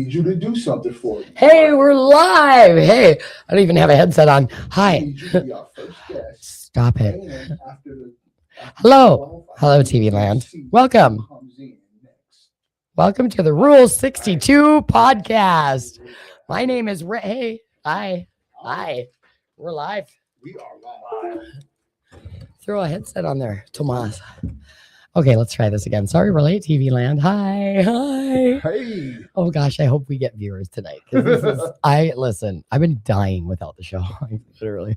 need you to do something for me. Hey, we're live. Hey, I don't even have a headset on. Hi. I need you to be our first guest. Stop it. And Hello, TV land. Welcome. Welcome to the Rule 62 podcast. My name is Ray. Hey, hi. We're live. We are live. Throw a headset on there, Tomas. Okay, let's try this again. Sorry, we're late, TV land. Hi. Hey. Oh gosh, I hope we get viewers tonight. I've been dying without the show. Literally.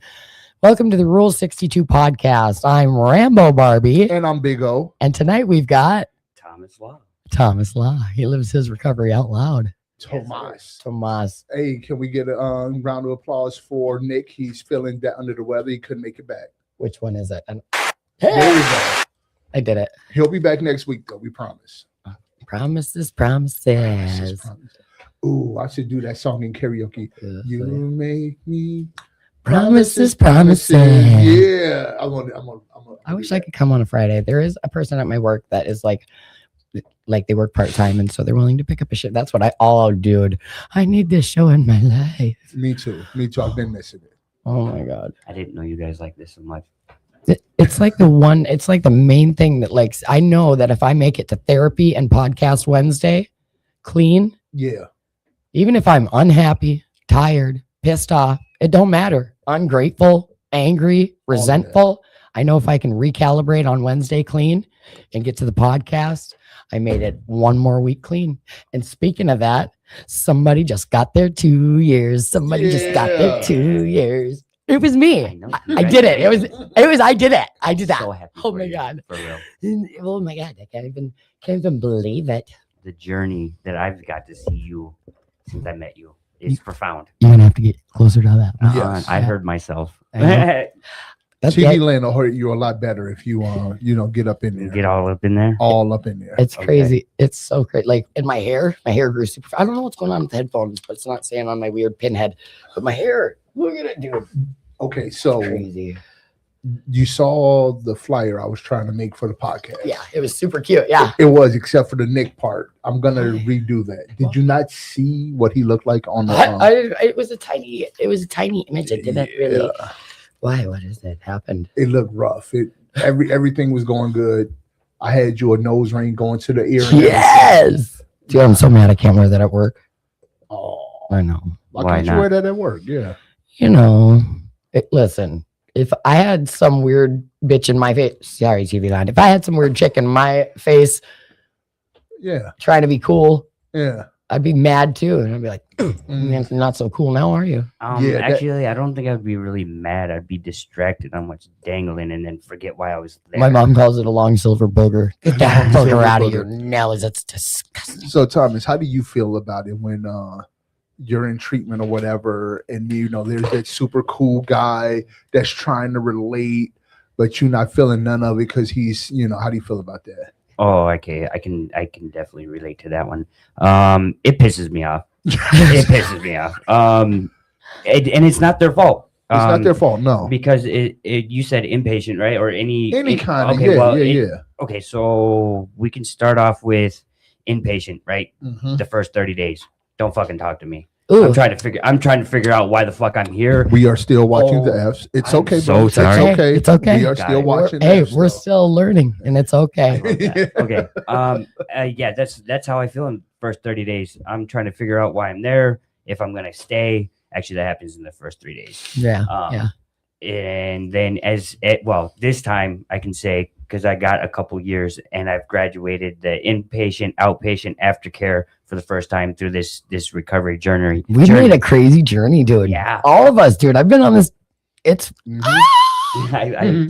Welcome to the Rule 62 podcast. I'm Rambo Barbie. And I'm Big O. And tonight we've got Thomas Law. He lives his recovery out loud. Tomas. Hey, can we get a round of applause for Nick? He's feeling that under the weather. He couldn't make it back. Which one is it? There we go. I did it. He'll be back next week, though. We promise. Promises. Ooh, I should do that song in karaoke. You make me promises. Yeah, I wish I could come on a Friday. There is a person at my work that is like they work part-time, and so they're willing to pick up a shift. That's what dude. I need this show in my life. Me too. I've been missing it. Oh my God. I didn't know you guys like this so much. It's like the main thing that I know that if I make it to therapy and podcast Wednesday clean, yeah, even if I'm unhappy, tired, pissed off, it don't matter. Ungrateful, angry, resentful. I know if I can recalibrate on Wednesday clean and get to the podcast, I made it one more week clean. And speaking of that, somebody just got their 2 years. Just got their 2 years. It was me. I did it. I did it. I did that. So happy oh my God. For real. Oh my God. I can't even believe it. The journey that I've got to see you since I met you is profound. You're gonna have to get closer to that. Yes. I heard myself. TV land will hurt you a lot better if you get up in there. Get all up in there. All up in there. It's crazy. It's so crazy. Like in my hair grew super. I don't know what's going on with the headphones, but it's not saying on my weird pinhead. But my hair, look at it, dude. Okay, so crazy. You saw the flyer I was trying to make for the podcast. Yeah, it was super cute. Yeah, it was, except for the Nick part. I'm gonna redo that. Did you not see what he looked like on the? It was a tiny image. It didn't really. Why? What is that happened? It looked rough. Everything was going good. I had you a nose ring going to the ear. Yes, dude, I'm so mad I can't wear that at work. Oh, I know. Why can't you wear that at work? Yeah. Listen, if I had some weird bitch in my face, sorry, TV line. If I had some weird chick in my face, trying to be cool, I'd be mad too, and I'd be like, "Man, not so cool now, are you?" Actually, I don't think I'd be really mad. I'd be distracted on what's dangling, and then forget why I was there. My mom calls it a long silver booger. Get that booger out of your nose. That's disgusting. So, Thomas, how do you feel about it when you're in treatment or whatever, and there's that super cool guy that's trying to relate, but you're not feeling none of it because he's, how do you feel about that? Oh, okay. I can definitely relate to that one. It pisses me off. And it's not their fault. It's not their fault, no. Because you said inpatient, right? Or any kind of, Okay, so we can start off with inpatient, right? Mm-hmm. The first 30 days. Don't fucking talk to me. Ooh. I'm trying to figure out why the fuck I'm here. We are still watching the Fs. It's okay, bro. Sorry. It's okay. We are still watching. We're still learning, and it's okay. Okay. Yeah, that's how I feel in the first 30 days. I'm trying to figure out why I'm there, if I'm gonna stay. Actually, that happens in the first 3 days. Yeah. And then this time I can say, because I got a couple years and I've graduated the inpatient, outpatient, aftercare for the first time through this recovery journey. We made a crazy journey, dude. Yeah, all of us, dude. I've been on this. It's I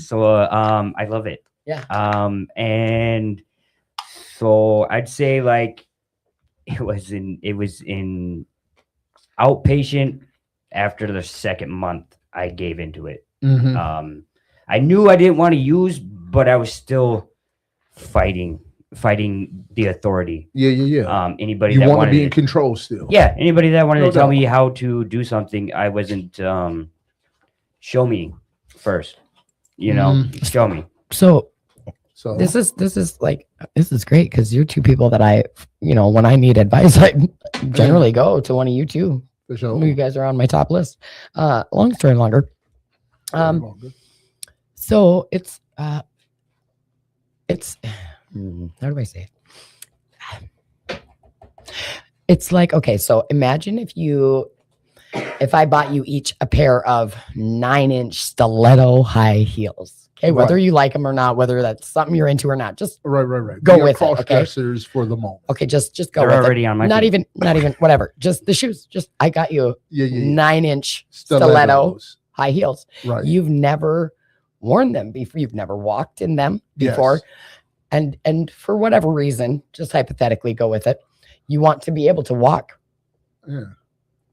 love it. Yeah. And so I'd say it was in outpatient. After the second month, I gave into it. Mm-hmm. I knew I didn't want to use, but I was still fighting the authority. Yeah. Anybody you that want wanted to be in control still. Yeah. Anybody that wanted to tell me how to do something, I wasn't. Show me first. Show me. So This is great because you're two people that I, when I need advice, I generally go to one of you two. for sure. You guys are on my top list. Long story longer. So it's how do I say it? It's like, okay, so imagine if I bought you each a pair of 9-inch stiletto high heels. Okay, whether you like them or not, whether that's something you're into or not, just Right. Go We are with it, okay? cross-dressers for the moment. okay, just go They're with already it. on my Not feet. even whatever. Just the shoes. Just I got you Yeah. 9-inch stiletto Stilettos. high heels. Right. You've never worn them before. You've never walked in them before. Yes. And for whatever reason, just hypothetically go with it. You want to be able to walk Yeah.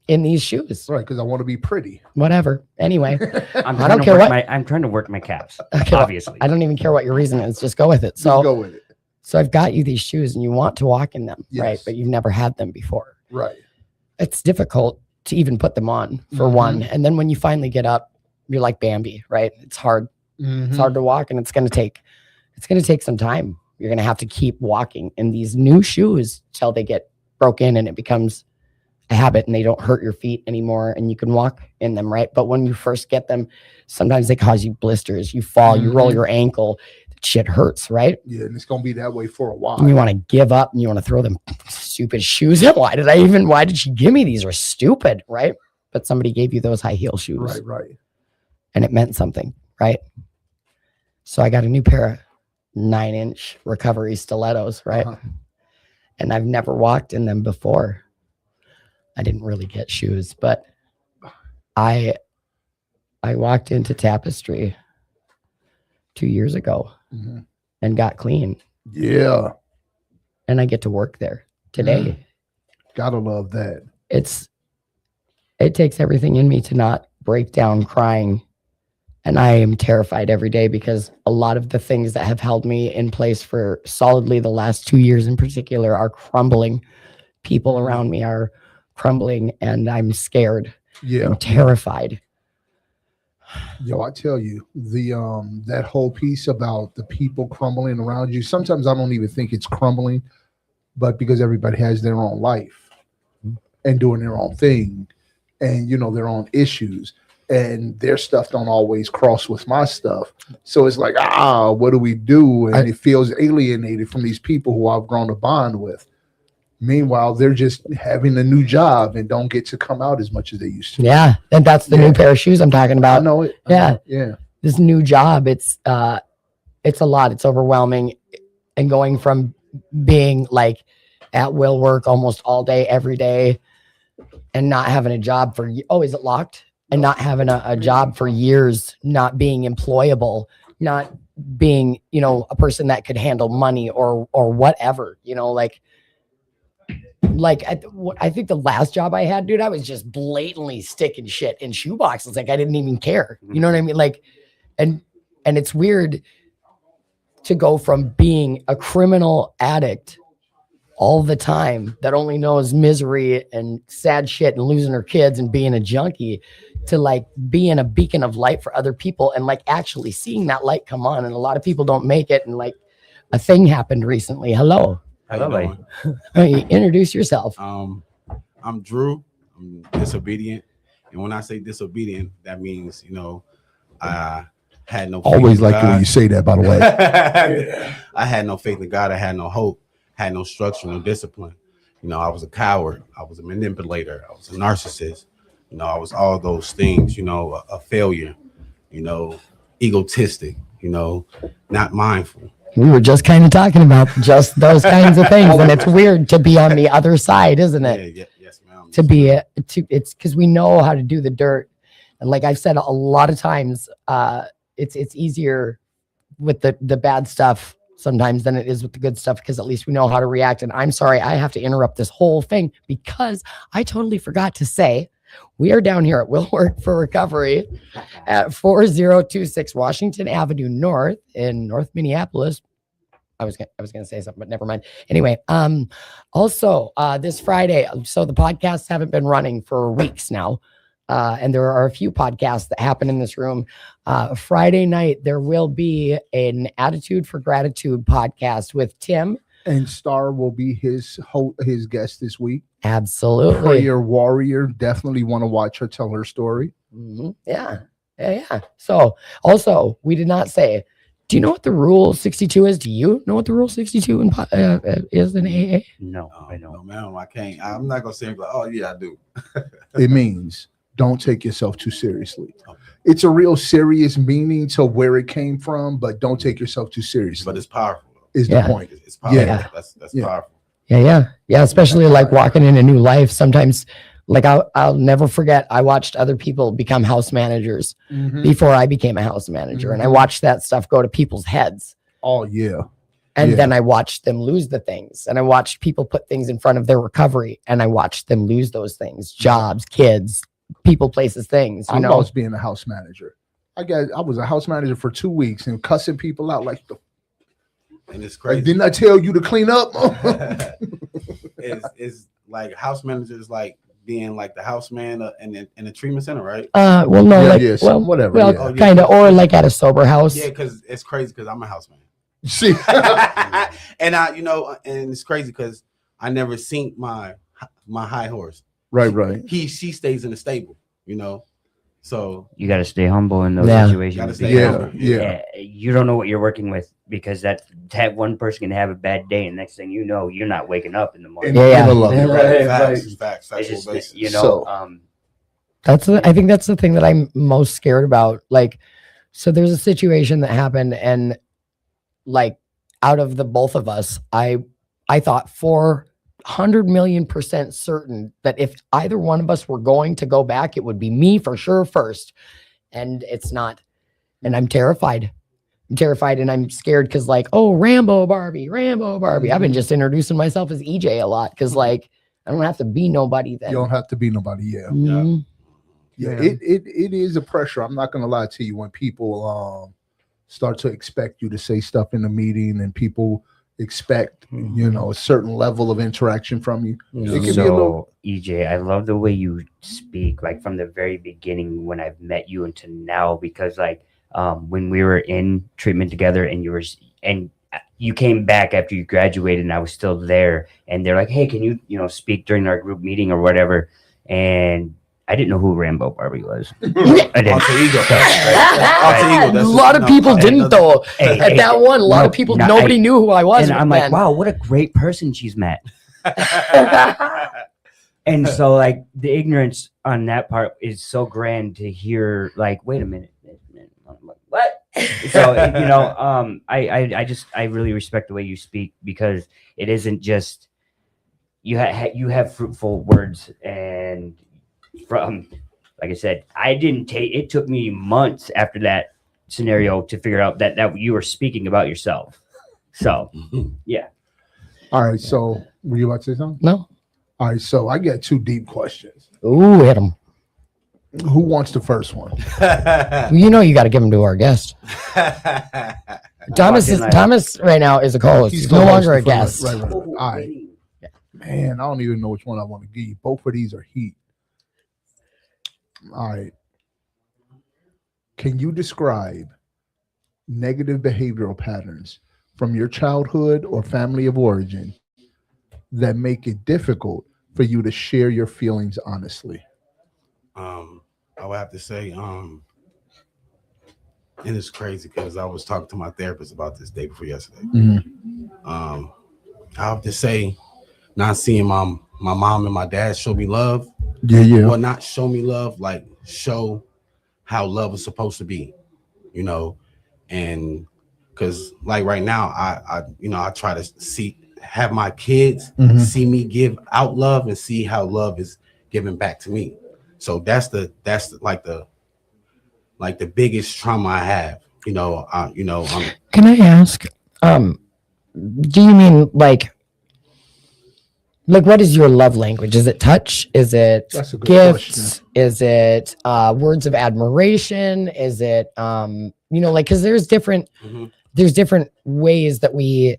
in these shoes. Right, because I want to be pretty. Whatever. Anyway, I'm I trying don't to care work what- I'm trying to work my calves. Okay, well, Obviously. I don't even care what your reason is. Just go with it. Just So go with it. so I've got you these shoes and you want to walk in them, right? Yes. But you've never had them before. Right. It's difficult to even put them on for Mhm. one. And then when you finally get up, you're like Bambi, right? It's hard. Mhm. It's hard to walk and it's going to take some time. You're going to have to keep walking in these new shoes till they get broken and it becomes a habit and they don't hurt your feet anymore and you can walk in them, right? But when you first get them, sometimes they cause you blisters. You fall, you roll Mhm. your ankle. That shit hurts, right? Yeah, and it's gonna be that way for a while. And you want to give up and you want to throw them stupid shoes. Why did she give me these? Are stupid, right? But somebody gave you those high heel shoes Right. and it meant something, right? So I got a new pair of 9-inch recovery stilettos, right? Uh-huh. And I've never walked in them before. I didn't really get shoes, but I walked into Tapestry 2 years ago Mhm. and got clean, Yeah, and I get to work there today. gotta love that. It takes everything in me to not break down crying. And I am terrified every day because a lot of the things that have held me in place for solidly the last 2 years in particular are crumbling. People around me are crumbling and I'm scared. Yeah. I'm terrified. Yo, I tell you, the that whole piece about the people crumbling around you, sometimes I don't even think it's crumbling, but because everybody has their own life and doing their own thing and their own issues and their stuff don't always cross with my stuff. So it's like, what do we do? And it feels alienated from these people who I've grown a bond with. Meanwhile, they're just having a new job and don't get to come out as much as they used to. Yeah. And that's the new pair of shoes I'm talking I about. know it. Yeah. This new job, it's a lot. It's overwhelming. And going from being like at will work almost all day, every day, and not having a job for, is it locked? And not having a job for years, not being employable, not being, a person that could handle money or whatever, I think the last job I had, dude, I was just blatantly sticking shit in shoe boxes. Like I didn't even care. You know what I mean? Like, and it's weird to go from being a criminal addict all the time that only knows misery and sad shit and losing her kids and being a junkie to like being a beacon of light for other people and like actually seeing that light come on. And a lot of people don't make it. And like a thing happened recently. Hello. How you doing? Hey, introduce yourself. I'm Drew. I'm disobedient, and when I say disobedient, that means I had no. Always like it God. when you say that, by the way. I had no faith in God. I had no hope. Had no structure, no discipline. I was a coward. I was a manipulator. I was a narcissist. I was all those things. A failure. Egotistic. Not mindful. We were just kind of talking about just those kinds of things, and it's weird to be on the other side, isn't it? Yeah, yes, ma'am. It's because we know how to do the dirt, and like I've said a lot of times, it's easier with the bad stuff sometimes than it is with the good stuff because at least we know how to react. And I'm sorry, I have to interrupt this whole thing because I totally forgot to say we are down here at Will Work for Recovery at 4026 Washington Avenue North in North Minneapolis. I was gonna say something, but never mind. Anyway, also this Friday, so the podcasts haven't been running for weeks now. and there are a few podcasts that happen in this room. Friday night, there will be an Attitude for Gratitude podcast with Tim. And Star will be his guest this week. Absolutely. Prayer warrior. Definitely want to watch her tell her story. Yeah. So also, we did not say, do you know what the rule 62 is? Do you know what the rule 62 is in AA? No, I No, don't. man, I can't. I'm not gonna say like, oh yeah, I do. It means don't take yourself too seriously. It's a real serious meaning to where it came from, but don't take yourself too seriously. But it's powerful. Is the point. It's powerful. Yeah. That's Yeah. powerful. Yeah. Especially like walking in a new life. Sometimes, like I'll never forget. I watched other people become house managers before I became a house manager, and I watched that stuff go to people's heads. Oh yeah. And then I watched them lose the things, and I watched people put things in front of their recovery, and I watched them lose those things: jobs, kids, people, places, things. I lost being a house manager. I was a house manager for 2 weeks and cussing people out like the. And it's Like, crazy. didn't I tell you to clean up? It's like house managers like being like the house man in the treatment center, right? Well, no, whatever. well, Oh, yeah. kind of, or like at a sober house. Yeah, because it's crazy because I'm a house man. See, And and it's crazy because I never seen my high horse. right. She stays in the stable, So You got to stay humble in those Yeah. situations. Gotta stay because, humble. Yeah. You don't know what you're working with, because that one person can have a bad day, and next thing you know, you're not waking up in the morning. Yeah. I love it. Facts, It's factual just, basis. So- I think that's the thing that I'm most scared about. Like, so there's a situation that happened, and like out of the both of us, I thought 400,000,000% certain that if either one of us were going to go back, it would be me for sure first. And it's not. And I'm terrified. And I'm scared because like, oh, Rambo Barbie. I've been just introducing myself as EJ a lot because like I don't have to be nobody then. You don't have to be nobody. Yeah. Mhm. Yeah. Yeah. It is a pressure. I'm not gonna lie to you. When people start to expect you to say stuff in a meeting, and people expect a certain level of interaction from you, it can be a little. So, EJ, I love the way you speak, like from the very beginning when I've met you until now, because like when we were in treatment together, and you came back after you graduated, and I was still there, and they're like, hey, can you speak during our group meeting or whatever? And I didn't know who Rambo Barbie was. I didn't. Alter ego. A lot of people didn't though. At that one, a lot of people, nobody knew who I was. And I'm like, wow, what a great person she's met. And so like the ignorance on that part is so grand to hear. Like, wait a minute, I'm like, what? So I really respect the way you speak, because it isn't just you have fruitful words. And from, like I said, it took me months after that scenario to figure out that you were speaking about yourself. So yeah. All right. So were you about to say something? No. All right. So I got 2 deep questions. Ooh, hit him. Who wants the first one? You got to give him to our guest. Thomas right now is a co-host. He's no longer a guest. Right. All right. Man, I don't even know which one I want to give you. Both of these are heat. All right. Can you describe negative behavioral patterns from your childhood or family of origin that make it difficult for you to share your feelings honestly? I would have to say, and it's crazy because I was talking to my therapist about this day before yesterday. I have to say, not seeing my mom and my dad show me love. Yeah. Well, not show me love, like show how love is supposed to be, and because like right now, I try to have my kids see me give out love and see how love is given back to me. So that's the biggest trauma I have. Can I ask? Do you mean like what is your love language? Is it touch? Is it That's a good gifts? question. Is it words of admiration? Is it because there's different ways that we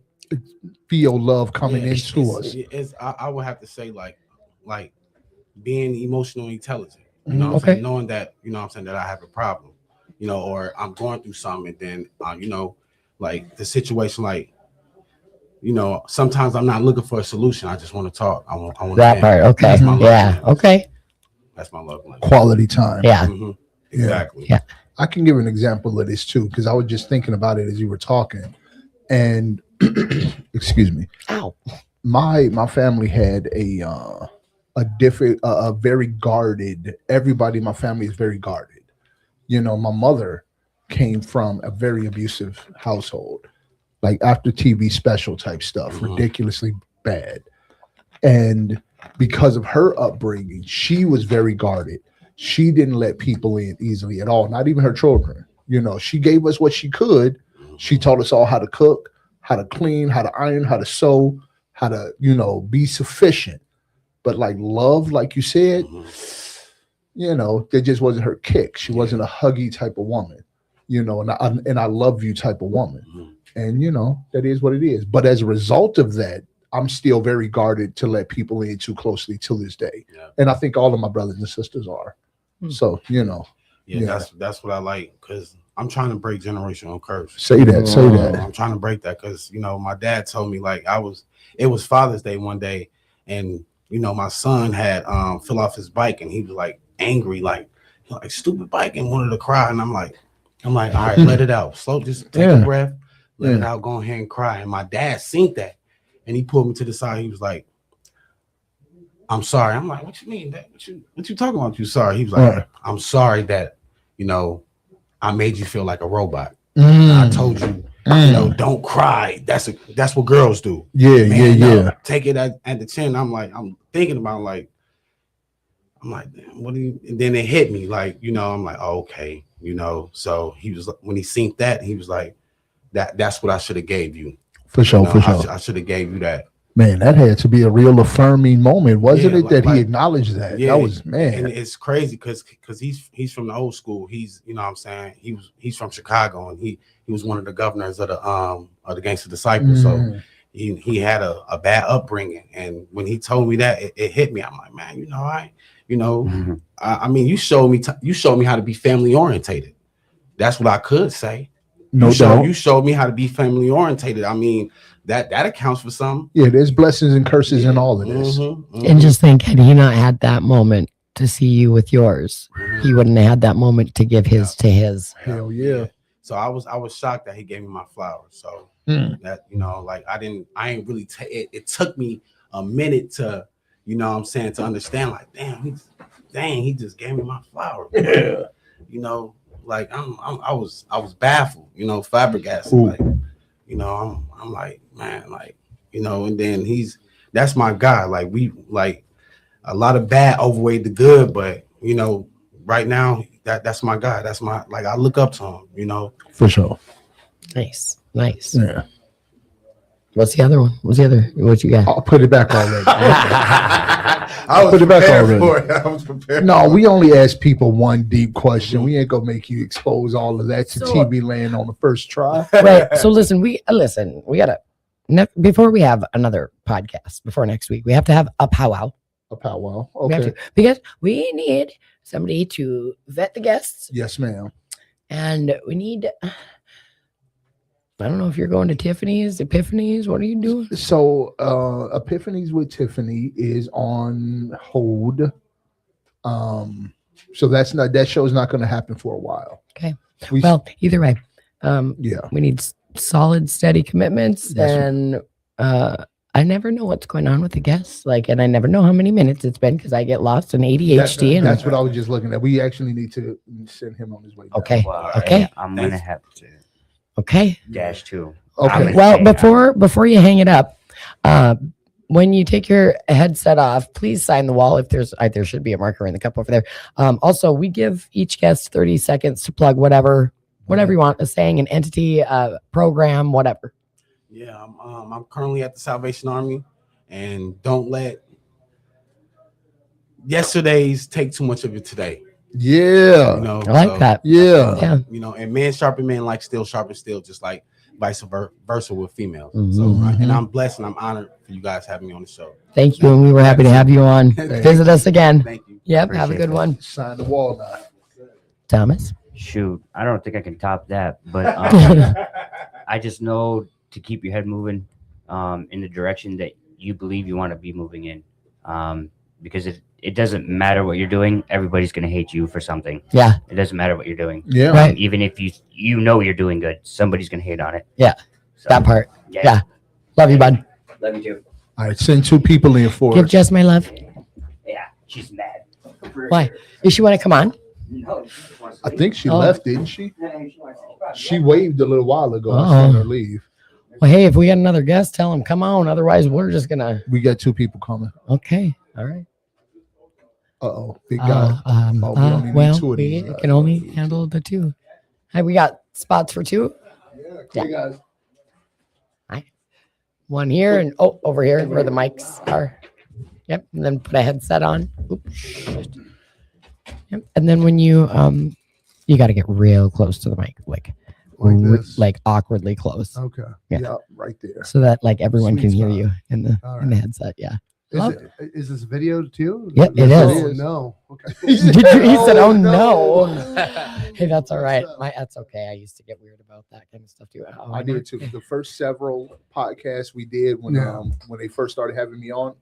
Feel love coming into us. I would have to say like being emotionally intelligent. You know what I'm Okay. saying? Knowing that, you know what I'm saying, that I have a problem, you know, or I'm going through something, and then, you know, like the situation, like, you know, sometimes I'm not looking for a solution. I just want to talk. I want That part. Okay. That's my love Yeah. language. Okay. That's my love language. Quality time. Yeah. Mhm. Exactly. Yeah. I can give an example of this too, because I was just thinking about it as you were talking. And excuse me, Ow. my family had a different, a very guarded. Everybody in my family is very guarded. You know, my mother came from a very abusive household, like after TV special type stuff, Mhm. ridiculously bad. And because of her upbringing, she was very guarded. She didn't let people in easily at all, not even her children. You know, she gave us what she could. She taught us all how to cook, how to clean, how to iron, how to sew, how to, you know, be sufficient. But like love, like you said, you know, that just wasn't her kick. She wasn't a huggy type of woman, you know, and I love you type of woman. Mhm. And, you know, that is what it is. But as a result of that, I'm still very guarded to let people in too closely till this day. Yeah. And I think all of my brothers and sisters are. Hmm. So, you know, Yeah, Yeah. that's what I like, because I'm trying to break generational curse. say that, say You know, that. I'm trying to break that because, you know, my dad told me, like, it was Father's Day one day, and, you know, my son had fell off his bike, and he was like angry, like stupid bike, and wanted to cry. And I'm like, all right, let it out. Slow, just take Yeah. a breath, let it Yeah. out, go ahead and cry. And my dad seen that, and he pulled me to the side. He was like, I'm sorry. I'm like, what you mean? Dad? What you talking about? You sorry? He was like, Right. I'm sorry that, you know, I made you feel like a robot. I told you, you know, don't cry. That's what girls do. Yeah, Man, yeah, no, yeah. take it at the chin. I'm thinking about, like, damn, what do you? And then it hit me, like, you know, I'm like, oh, okay, you know. So he was, when he seen that, he was like, that's what I should have gave you. For sure, You know, for sure. I should have gave you that. Man, that had to be a real affirming moment, wasn't Yeah, it? That he like, acknowledged that. Yeah, That was, man. and it's crazy because he's from the old school. He's, you know what I'm saying, he's from Chicago, and he was one of the governors of the Gangster Disciples. So Mhm. he had a bad upbringing, and when he told me that, it hit me. I'm like, man, you know, I mean, you showed me how to be family orientated. That's what I could say. No doubt. You showed me how to be family orientated. I mean, that accounts for something. Yeah, there's blessings and curses in all of this. And just think, had he not had that moment to see you with yours, he wouldn't have had that moment to give his to his. Hell yeah. So I was shocked that he gave me my flowers. So that, you know, like I ain't really it took me a minute to, you know what I'm saying, to understand, like, he just gave me my flowers. Yeah. You know, like I was baffled, you know, flabbergasted. Ooh. Like, you know, I'm like, man, like, you know, and then that's my guy. Like, we, like, a lot of bad overweighed the good, but, you know, right now that's my guy. That's my, like, I look up to him, you know. For sure. Nice. Nice. Yeah. What's the other one? What you got? I'll put it back already. I was put it back prepared already. for it. I was prepared. No, we only ask people one deep question. We ain't gonna make you expose all of that to TV land on the first try. Right. So listen, we gotta before we have another podcast before next week, we have to have a powwow. A powwow. We have Okay. to, because we need somebody to vet the guests, Yes, ma'am. and we need. I don't know if you're going to Tiffany's, Epiphany's. What are you doing? So Epiphanies with Tiffany is on hold. So that show's not gonna happen for a while. Okay. We, Well, either way, yeah. we need solid, steady commitments, Yes, and I never know what's going on with the guests. Like, and I never know how many minutes it's been because I get lost in ADHD. That's what I was just looking at. We actually need to send him on his way down. Okay. Well, Okay. I'm gonna have to Okay. dash too. Okay. I'm Well, insane. before you hang it up, when you take your headset off, please sign the wall. If there should be a marker in the cup over there. Also, we give each guest 30 seconds to plug whatever you want, a saying, an entity, program, whatever. Yeah, I'm currently at the Salvation Army, and don't let yesterday's take too much of it today. Yeah. You know, I like that. Yeah. Yeah. You know, and men sharpen men like steel sharpen steel, just like vice versa with females. Mhm. So, Mhm. and I'm blessed and I'm honored for you guys having me on the show. Thank you, and we were happy to have you on. Thank Visit us again. Thank you. Yep. Have a Appreciate good that. one, Sign the wall now. Thomas. Shoot, I don't think I can top that, but I just know to keep your head moving in the direction that you believe you want to be moving in, because it doesn't matter what you're doing. Everybody's going to hate you for something. Yeah. It doesn't matter what you're doing. Yeah. Right. Even if you know you're doing good, somebody's going to hate on it. Yeah. So, That part. Yeah. Yeah. Love you, bud. Love you too. All right, send 2 people in for Give us. Jess my love. Yeah, she's mad. Why? Does she want to come on? No, she just wants to I leave. think she Oh. left, didn't she? Yeah, she wants to leave. She waved a little while ago. I Uh-oh. seen her leave. Well, hey, if we got another guest, tell him come on. Otherwise, we're just gonna. We got 2 people coming. Okay. All right. Uh-oh, big guy. Oh, we only need Well, 2 of we these. can only handle the 2. Hey, we got spots for 2. Yeah, guys. One here and over here where the mics are. Yep. And then put a headset on. Oops. Yep. And then when you you got to get real close to the mic, like this? like awkwardly close, Okay. Yeah. Yeah, right there. so that like everyone Sweet can hear spot. you in the All in the right. headset. Yeah. Is this video too? Yep, it Yes, is. Oh, no. Okay. He said, "Oh no." no. Hey, that's all right. What's up? That's okay. I used to get weird about that kind of stuff too. Oh, I did too. The first several podcasts we did when Yeah. when they first started having me on,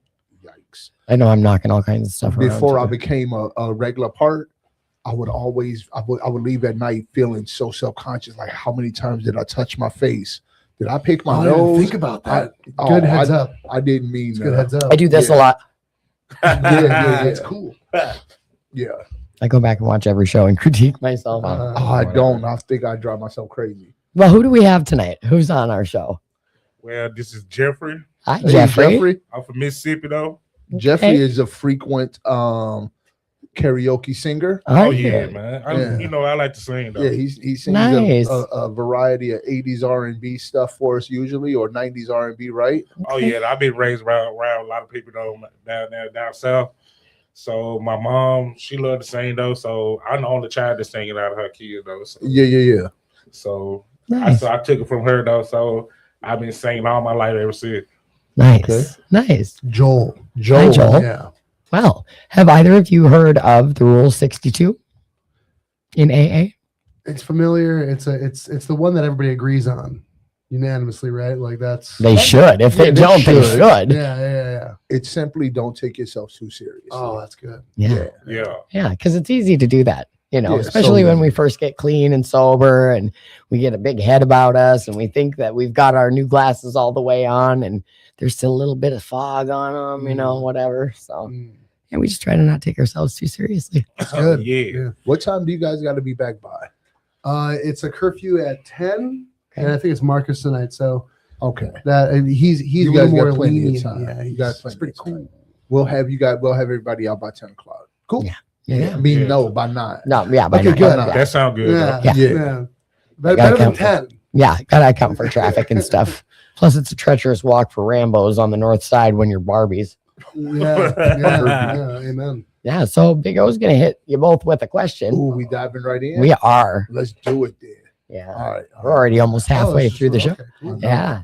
yikes. I know I'm knocking all kinds of stuff around. Before I too. became a regular part, I would leave at night feeling so self-conscious, like how many times did I touch my face? Did I pick my I didn't nose? think about that. I- Good oh, heads up. I didn't mean It's good that. heads up. I do this a Yeah. lot. Yeah. It's cool. Yeah. I go back and watch every show and critique myself. Uh, Oh, I don't. I think I drive myself crazy. Well, who do we have tonight? Who's on our show? Well, this is Jeffrey. Hi, Hey, Jeffrey. I'm from Mississippi, though. Jeffrey Hey. is a frequent karaoke singer. Hi Oh yeah, there. man. Yeah. You know, I like to sing though. Yeah, he sings Nice. a variety of 80s R&B stuff for us usually, or 90s R&B, right? Oh yeah, I've been raised around a lot of people though down south. So my mom, she loved to sing though. So I'm the only child that's singing out of her kids though. So, Yeah. so Nice. I took it from her though. So I've been singing all my life ever since. Nice. Okay. Nice. Joel. Hi, Joel. Yeah. Well, have either of you heard of the Rule 62 in AA? It's familiar. It's the one that everybody agrees on unanimously, right? Like that's They should. If they Yeah, they don't, they should. should. yeah. It's simply don't take yourself too seriously. Oh, that's good. Yeah. Yeah. Yeah. Because it's easy to do that, you know, Yeah, especially so when we easy. first get clean and sober and we get a big head about us and we think that we've got our new glasses all the way on and there's still a little bit of fog on them, you know, whatever. So, Mm, and we just try to not take ourselves too seriously. That's good. Yeah. What time do you guys got to be back by? It's a curfew at 10, Okay. and I think it's Marcus tonight. So Okay. that and he's You a guys little got more plenty of lenient. time. Yeah, You got he's plenty pretty of time. cool. We'll have everybody out by 10 o'clock. Cool. Yeah. I mean, Yeah. no, by 9. No, yeah. By Okay, nine. good. Yeah. That sounds good. Yeah, Yeah. yeah. Yeah. Better gotta than count 10. Yeah, gotta account for traffic and stuff. Plus, it's a treacherous walk for Rambos on the north side when you're Barbies. Yeah, amen. Yeah, so Big O's gonna hit you both with a question. Ooh, we diving right in? We are. Let's do it then. Yeah, All right. we're already almost halfway Oh, through the show. okay, cool. Yeah.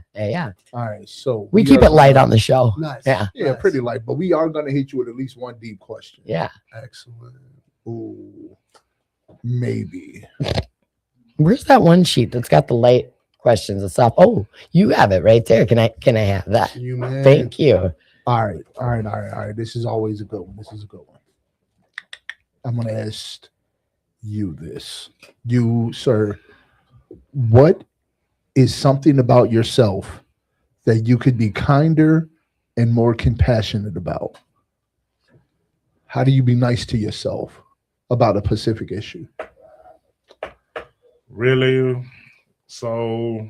All right. So We keep are it light gonna- on the show. Nice. Yeah. Yeah, Nice. pretty light, but we are going to hit you with at least one deep question. Yeah. Excellent. Ooh, maybe. Where's that one sheet that's got the light questions and stuff? Oh, you have it right there. Can I have that? You man. Thank you. All right. This is always a good one. I'm going to ask you this. You, sir, what is something about yourself that you could be kinder and more compassionate about? How do you be nice to yourself about a specific issue? Really? So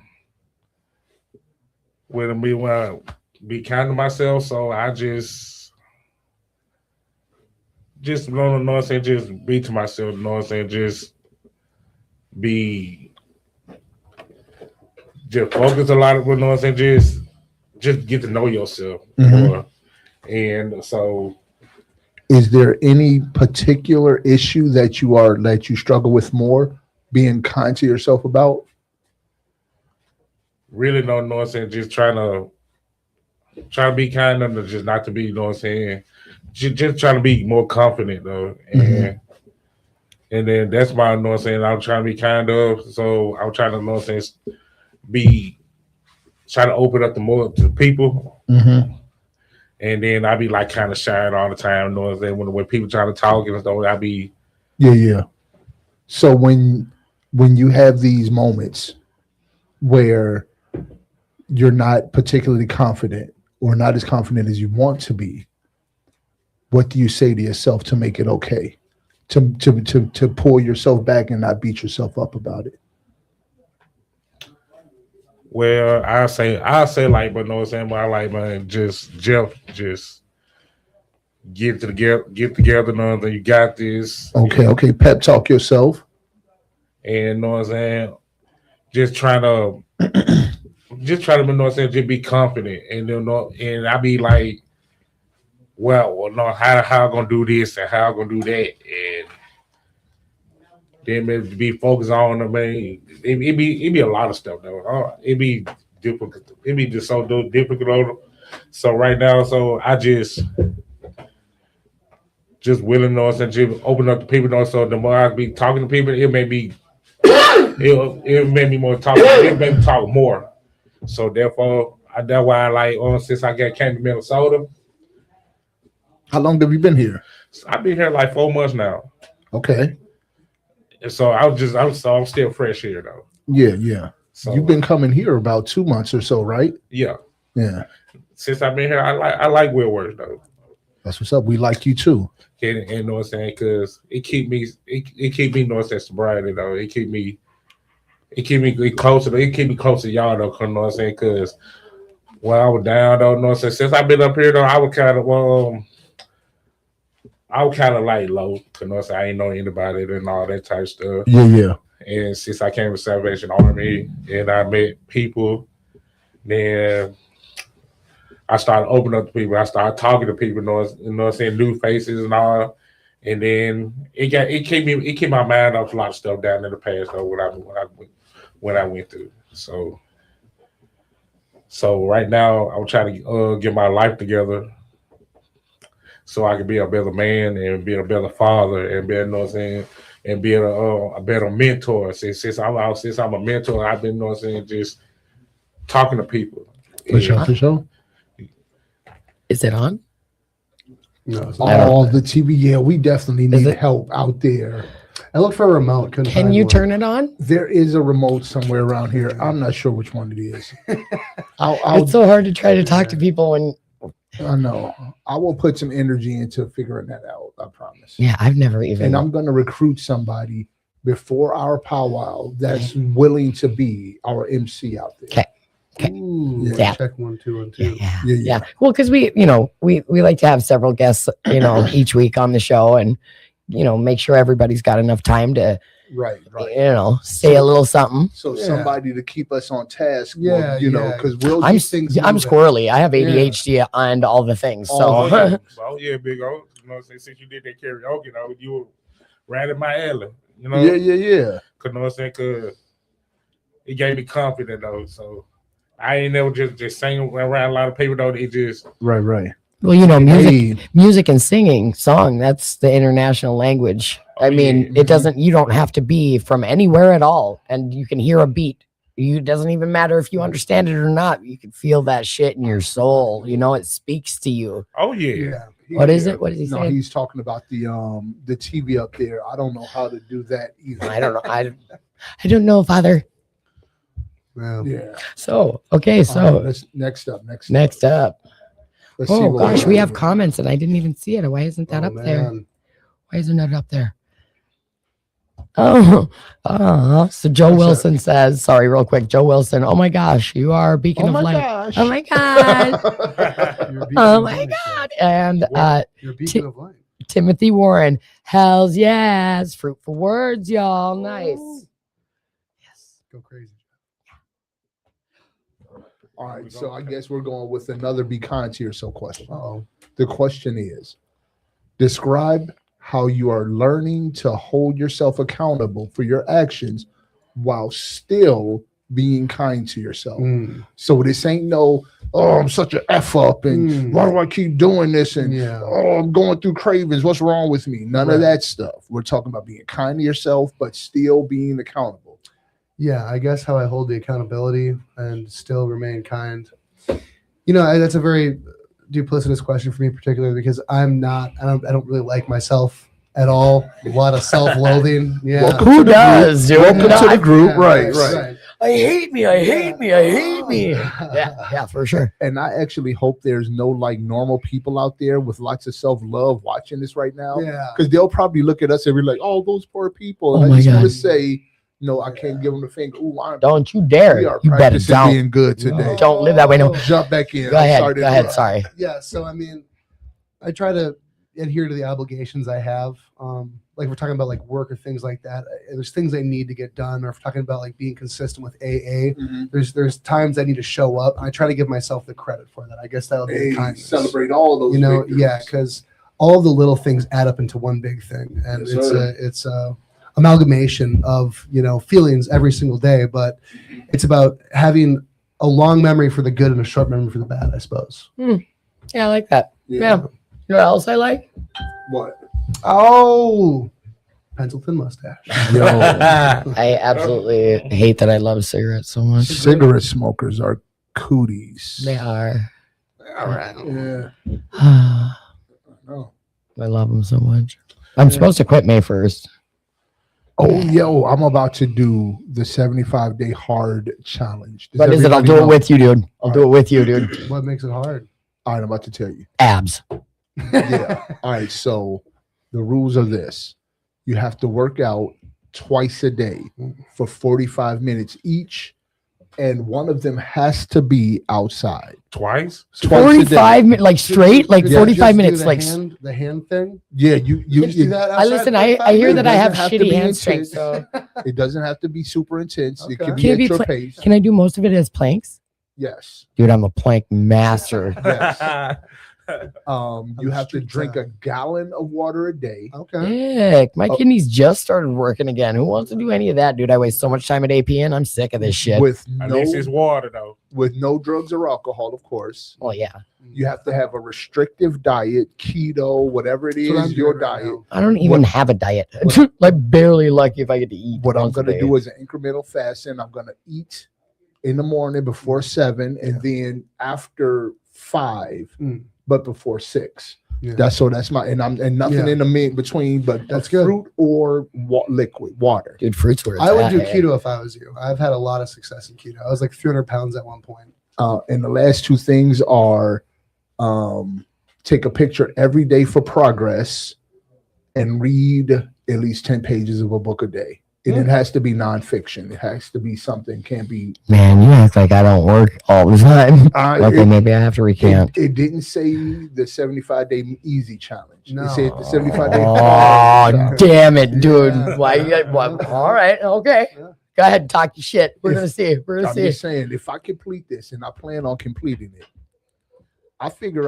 when I want to be kind to myself, so I just know what I'm saying, just be to myself, you know what I'm saying, just focus a lot of, you know what I'm saying, just get to know yourself Mhm. more. And so Is there any particular issue that you struggle with more being kind to yourself about? really don't know what I'm saying, just trying to be kind and just not to be, you know what I'm saying, just trying to be more confident though, and then that's my, you know what I'm saying, I'm trying to be kind of, so I'm trying to, you know what I'm saying, be trying to open up the more to people, and then I be like kind of shy all the time, you know what I'm saying, when people try to talk and stuff, I be yeah. So when you have these moments where you're not particularly confident or not as confident as you want to be, what do you say to yourself to make it okay? To pull yourself back and not beat yourself up about it? well, I say like, but you know what I'm saying, but I like, man, just get together, none. You got this. Okay. Pep talk yourself. And you know what I'm saying, just trying to, you know what I'm saying, just be confident, and you know, and I be like, well, no, how I gonna do this and how I gonna do that, and then be focused on the main. It be a lot of stuff though. It be difficult. It be just so difficult. So right now, so I just willing, you know what I'm saying, just open up to people, you know, so the more I be talking to people, it made me more talk. It made me talk more. So therefore, that's why I like. Since I came to Minnesota. How long have you been here? I've been here like 4 months now. Okay. And so I'm still fresh here though. Yeah. So you've been coming here about 2 months or so, right? Yeah. Since I've been here, I like Woodward though. That's what's up. We like you too. And you know what I'm saying, because it keep me, you know, that sobriety though. It keep me closer. It keep me close to y'all though. You know what I'm saying? Because when I was down though, you know what I'm saying, since I've been up here though, I was kind of like low. You know what I'm saying? I ain't know anybody and all that type of stuff. Yeah. And since I came to Salvation Army and I met people, then I started opening up to people. I started talking to people, you know what I'm saying, new faces and all. And then it kept my mind off a lot of stuff down in the past though when I went through. So right now I'm trying to get my life together so I can be a better man and be a better father and be, you know what I'm saying, and be a better mentor. Since I'm a mentor, I've been, you know what I'm saying, just talking to people. For sure. Is it on? No, it's all the TV. Yeah, we definitely need help out there. I looked for a remote. Can you turn it on? There is a remote somewhere around here. I'm not sure which one it is. It's so hard to try to talk to people when. I know. I will put some energy into figuring that out. I promise. Yeah, I've never even. And I'm going to recruit somebody before our powwow that's willing to be our MC out there. Okay. Ooh, yeah. Check 1 2 1 2. Yeah. Well, because we like to have several guests, each week on the show, and make sure everybody's got enough time to, right. say a little something. So somebody to keep us on task. Yeah, because we'll I'm things. I'm squirrely. I have ADHD and all the things. So. Oh yeah, big old. You know, since you did that karaoke, you were right in my alley. You know. Yeah. Cause you know what I'm saying? Cause it gave me confidence though. So I ain't never just singing around a lot of people though. It just right. Well, music and singing, song, that's the international language. I mean, it doesn't, you don't have to be from anywhere at all. And you can hear a beat. It doesn't even matter if you understand it or not. You can feel that shit in your soul. It speaks to you. Oh yeah. What is it? What is he saying? He's talking about the TV up there. I don't know how to do that either. I don't know. I don't know, Father. Yeah. So, okay. So let's next up. Let's see. Oh gosh, we have comments and I didn't even see it. Why isn't that up there? Why isn't that up there? So Joe Wilson says, sorry, real quick. Joe Wilson, oh my gosh, you are a beacon of light. Gosh. Oh my god. Oh my god. And you're a beacon of light. Timothy Warren, hells yes, fruitful words, y'all. Nice. Yes. Go crazy. All right, so I guess we're going with another Be Kind to Yourself question. Uh-oh. The question is, describe how you are learning to hold yourself accountable for your actions while still being kind to yourself. Mm. So this ain't no, oh, I'm such an F up and Mm. why do I keep doing this? And Yeah. oh, I'm going through cravings. What's wrong with me? None Right. of that stuff. We're talking about being kind to yourself, but still being accountable. Yeah, I guess how I hold the accountability and still remain kind. You know, that's a very duplicitous question for me, particularly because I don't really like myself at all. A lot of self-loathing. Yeah. Welcome Who to the does, dude? Welcome to the Not- group. Yeah, Right. I hate me. I hate me. I hate me. Yeah, for sure. And I actually hope there's no like normal people out there with lots of self-love watching this right now. Yeah. Because they'll probably look at us and be like, oh, those poor people. Oh And my I just want God. to say, no, I can't give them the finger. Ooh, Don't you dare. we are You better practicing don't. being good today. Don't live that way. No. Jump back in. Go I'm ahead. sorry to Go ahead. interrupt. Sorry. Yeah. So, I mean, I try to adhere to the obligations I have. Like we're talking about like work or things like that. There's things I need to get done, or if we're talking about like being consistent with AA, Mhm. there's times I need to show up. I try to give myself the credit for that. I guess that'll be Hey, the kindness. celebrate all those. You know, victories. yeah, because all the little things add up into one big thing, and Yes, sir. it's a amalgamation of feelings every single day. But it's about having a long memory for the good and a short memory for the bad, I suppose. Yeah, I like that. Yeah. You know what else I like? What? Oh, pencil thin mustache. Yo, I absolutely hate that I love cigarettes so much. cigarette smokers are cooties. They are. All right. Yeah. I No. love them so much. I'm supposed to quit May 1st. Oh, yo, I'm about to do the 75-day hard challenge. Does What is it? I'll everybody do it know? with you, dude. I'll do it with you, dude. What makes it hard? All right, I'm about to tell you. Abs. Yeah. All right. So the rules are this: you have to work out twice a day for 45 minutes each, and one of them has to be outside. Twice? Twice a day. 45 minutes, like straight, like Could you 45 just do minutes, the like. the hand thing. Yeah, you Just do that I outside listen. 45 I hear minutes? that I have doesn't have to shitty be hand strength. intense. So It doesn't have to be super intense. It Okay. can be Can it at be your pla- pace. can I do most of it as planks? Yes. Dude, I'm a plank master. Yes. You have to street drink time. a gallon of water a day. Okay. Heck, my Oh. kidneys just started working again. Who wants to do any of that, dude? I waste so much time at APN. I'm sick of this shit. With At no least it's water though. with no drugs or alcohol, of course. Well, yeah. You have to have a restrictive diet, keto, whatever it That's what I'm is, your doing right diet. now. I don't even have a diet. like barely lucky if I get to eat. What I'm once a going to day. do is an incremental fasting. I'm going to eat in the morning before 7 and then after 5, Mm. but before 6. Yeah. That's my and nothing Yeah. in the mid between, but That's a good. fruit or liquid water. Dude, fruits were. I would do keto if I was you. I've had a lot of success in keto. I was like 300 pounds at one point. And the last two things are take a picture every day for progress and read at least 10 pages of a book a day. And it has to be nonfiction. It has to be something, can't be. Man, you act like I don't work all the time. Okay, It, maybe I have to recant. it didn't say the 75-day easy challenge. No. It said the 75-day Oh, hard. damn it, dude. Yeah. Why you got what? All right, okay. Yeah. Go ahead, talk your shit. We're If- gonna see. We're gonna I'm see. just saying, if I complete this, and I plan on completing it, I figure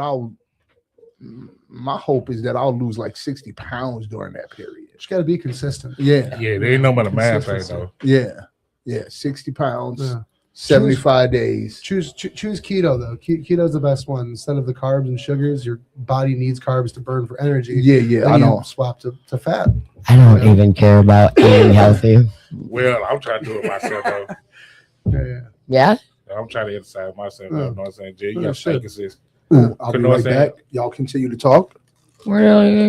my hope is that I'll lose like 60 pounds during that period. Just got to be consistent. Yeah. Yeah, they ain't no but a math thing Consistency. though. Yeah. 60 pounds, Yeah. 75 days. Choose keto though. Keto's the best one. Instead of the carbs and sugars, your body needs carbs to burn for energy. Yeah, Then I you know. swap to fat. I don't even care about eating healthy. Well, I'm trying to do it myself though. Yeah. Yeah. I'm trying to exercise myself. Yeah. You know what I'm saying? Jay, you Yeah, got to shit. take consistent. I'll You be know what right I'm saying? back. Y'all continue to talk. I'm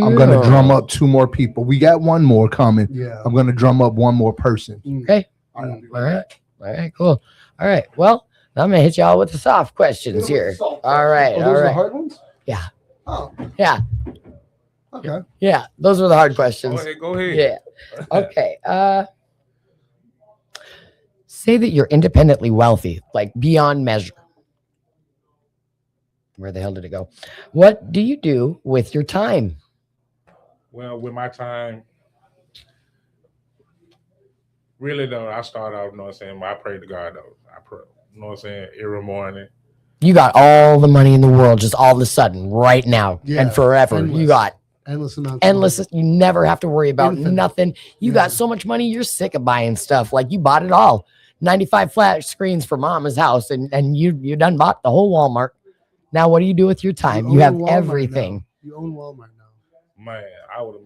I'm gonna drum up 2 more people. We got 1 more coming. Yeah. I'm gonna drum up 1 more person. Okay. All right, I'll be All right right. All right. Cool. All right. Well, I'm gonna hit y'all with the soft questions here. All right. Oh, All those are the right. hard ones? Yeah. Oh, Yeah. okay. Yeah. Those were the hard Go questions. ahead, go ahead. Yeah. Okay. Say that you're independently wealthy, like beyond measure. Where the hell did it go? What do you do with your time? Well, with my time, really though, I start out, you know what I'm saying? I pray to God though. I pray, you know what I'm saying? Every morning. You got all the money in the world, just all of a sudden, right now, Yeah, and forever. endless. You got Endless amounts. endless. You never have to worry about Infinite. nothing. You Yeah. got so much money, you're sick of buying stuff. Like you bought it all. 95 flat screens for mama's house, and you done bought the whole Walmart. Now what do you do with your time? You own have Walmart everything. now. You own Walmart now. Man, I would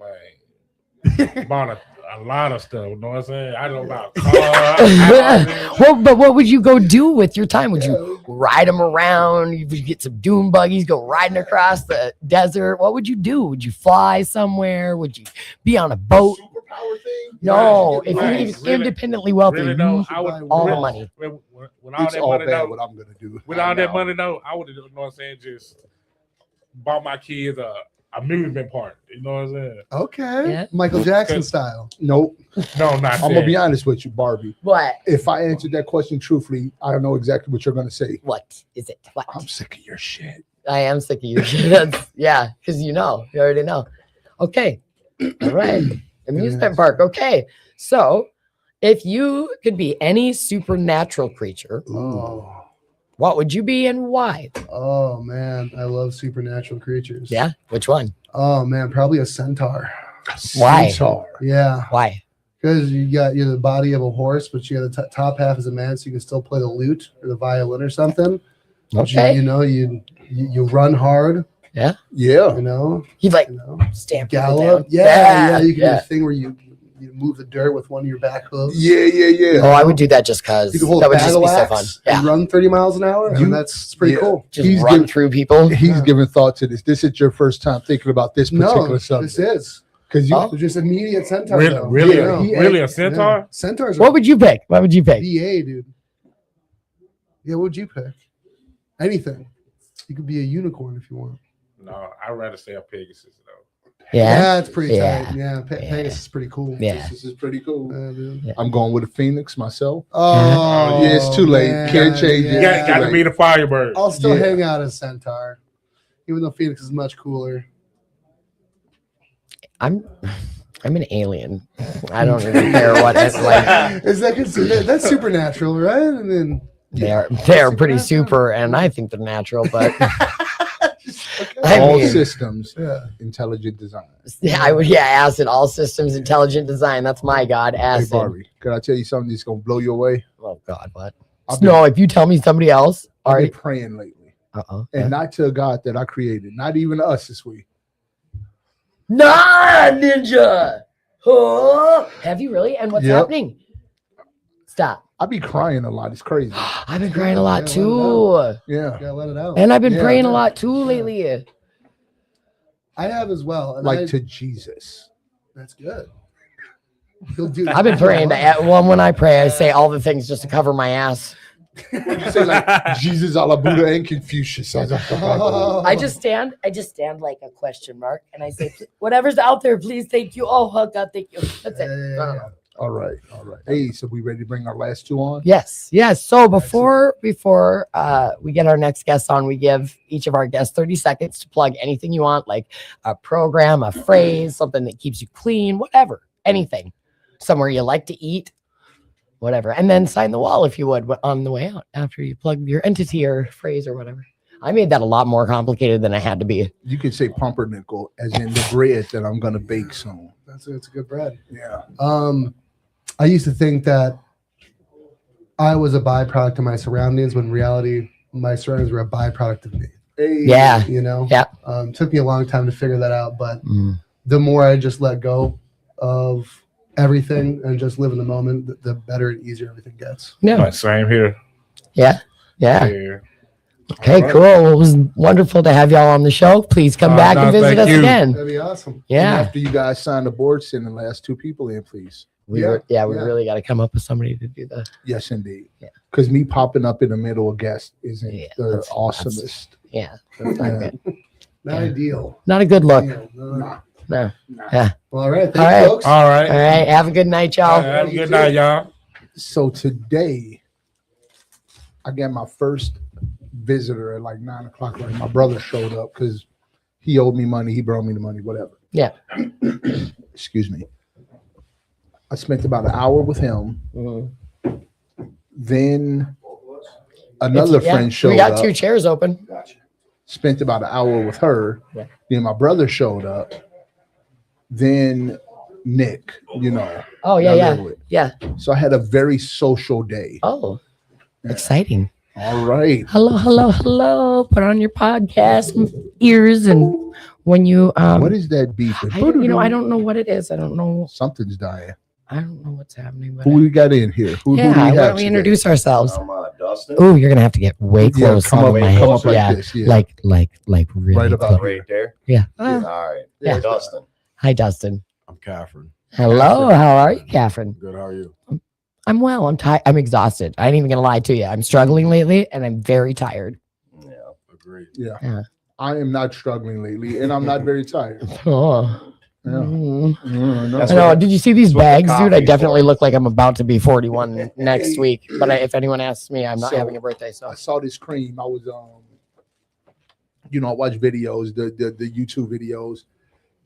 have bought a lot of stuff. You know what I'm saying? I don't know about cars. Well, but what would you go do with your time? Would you ride them around? You would get some dune buggies, go riding across the desert. What would you do? Would you fly somewhere? Would you be on a boat? Superpower thing? No, if Right. you're Really- independently wealthy, Really though, you I would all the really- money. With all It's that all money bad though, what I'm gonna do. with all that money though, I would have, you know what I'm saying, just bought my kids a amusement park. You know what I'm saying? Okay. Yeah. Michael Jackson style. Nope. No, not I'm that. gonna be honest with you, Barbie. What? If I answered that question truthfully, I don't know exactly what you're gonna say. What is it? What? I'm sick of your shit. I am sick of you. Yeah, because you already know. Okay. All right. Amusement park. Okay. So if you could be any supernatural creature, Oh. what would you be and why? Oh man, I love supernatural creatures. Yeah. Which one? Oh man, probably a centaur. Why? Centaur. Yeah, Why? because you're the body of a horse, but you got the top half as a man, so you can still play the lute or the violin or something. But Okay. you run hard. Yeah. You know, He'd like you know, stamp people gallop. down. Yeah. You can do a thing where you move the dirt with one of your back hooves. Yeah. Oh, I would do that just because You can hold that a would just battle be so axe fun. and Yeah. run 30 miles an hour. You- And that's pretty yeah. cool. Just He's run giv- through people. He's Yeah. giving thought to this. This is your first time thinking about this particular No, this subject. is. Because you Oh. It's just immediate centaur. Really, though. really, Yeah. really Yeah. a centaur? Centaurs are What would you pick? What would you pick? BA, dude. Yeah, what would you pick? Anything. You could be a unicorn if you want. No, I'd rather say a Pegasus though. Yeah. it's pretty Yeah. tight. Yeah, Yeah. Pegasus is pretty cool. Yeah. This is pretty cool. Dude. I'm going with a phoenix myself. Oh, Yeah, it's too late. Can't change it. You Yeah. got to be the Firebird. I'll still Yeah. hang out as centaur, even though Phoenix is much cooler. I'm an alien. I don't even care what it's like. Is that considered? That's supernatural, right? I mean, They're pretty super, and I think they're natural. But I All mean, systems, yeah. intelligent design. yeah, I would. Yeah, acid, all systems, intelligent design. That's my god, Hey, acid. Barbie, can I tell you something that's going to blow you away? Oh God, what? I've been, No, if you tell me somebody else, all I've been right. praying lately. Uh-oh. And not to a God that I created, not even us this week. Nah, ninja. Huh? Have you really? And what's Yep. happening? Stop. I be crying a lot. It's crazy. I've been crying a lot Yeah, too, Yeah. Gotta let it out. and I've been Yeah, praying a yeah. lot too lately. I have as well. And Like to Jesus. that's good. He'll do. I've been praying to. Well, when I pray, I say all the things just to cover my ass. Would you say like Jesus, Allah, Buddha, and Confucius? I just stand like a question mark, and I say, whatever's out there, please, thank you. Oh, God, thank you. That's it. No. All right. Hey, so we ready to bring our last two on? Yes. So before we get our next guest on, we give each of our guests 30 seconds to plug anything you want, like a program, a phrase, something that keeps you clean, whatever, anything, somewhere you like to eat, whatever, and then sign the wall if you would on the way out after you plug your entity or phrase or whatever. I made that a lot more complicated than I had to be. You could say pumpernickel, as in the bread that I'm gonna bake soon. It's a good bread. Yeah. I used to think that I was a byproduct of my surroundings, when in reality, my surroundings were a byproduct of me. Hey. Yeah. You know. Yeah. Took me a long time to figure that out, but Mm. the more I just let go of everything and just live in the moment, the better and easier everything gets. Yeah. Same here. Yeah. Yeah. Okay, All right. cool. Well, it was wonderful to have y'all on the show. Please come back no, and visit thank us you. again. That'd be awesome. And Yeah. after you guys sign the board, send the last two people in, please. We really got to come up with somebody to do the. Yes, indeed. Yeah. Because me popping up in the middle of guest isn't Yeah, the that's- awesomest. Yeah. That's not good. Not Yeah. ideal. Not a good look. Yeah, no. Nah. No. Nah. Well, all right. Thanks, All right. folks. All All right. right. Have a good night, y'all. Have a good night, y'all. So today, I got my first visitor at like 9 o'clock. Like my brother showed up because he owed me money. He brought me the money, whatever. Yeah. Excuse me. I spent about an hour with him. Mhm. Then another Yeah, friend showed We got up. 2 chairs open. Spent about an hour with her. Yeah. Then my brother showed up. Then Nick, you know. Oh that yeah, I yeah, live with. yeah. So I had a very social day. Oh, Yeah. exciting. All right. Hello, hello, hello. Put on your podcast ears, and when you What is that beeping? I don't know what it is. I don't know. Something's dying. I don't know what's happening. But Who we got in here? Who do we why have don't we today? introduce ourselves? I'm Dustin. Oh, you're gonna have to get way Yeah, close. come on up, the way mic. come up like yeah, this. Yeah. like really Right about close. Right there. Yeah. All right. Yeah. Dustin. Hi, Dustin. I'm Catherine. Hello. How are you, Catherine? Good. How are you? I'm well. I'm tired. I'm exhausted. I ain't even gonna lie to you. I'm struggling lately, and I'm very tired. Yeah. Agreed. Yeah. Yeah. I am not struggling lately, and I'm not very tired. Oh. Yeah. Mm. No. That's I know. what- Did you see these that's what the bags, dude? I coffee's definitely for. look like I'm about to be 41 next week. But if anyone asks me, I'm not So, having a birthday. So I saw this cream. I was I watch videos, the YouTube videos.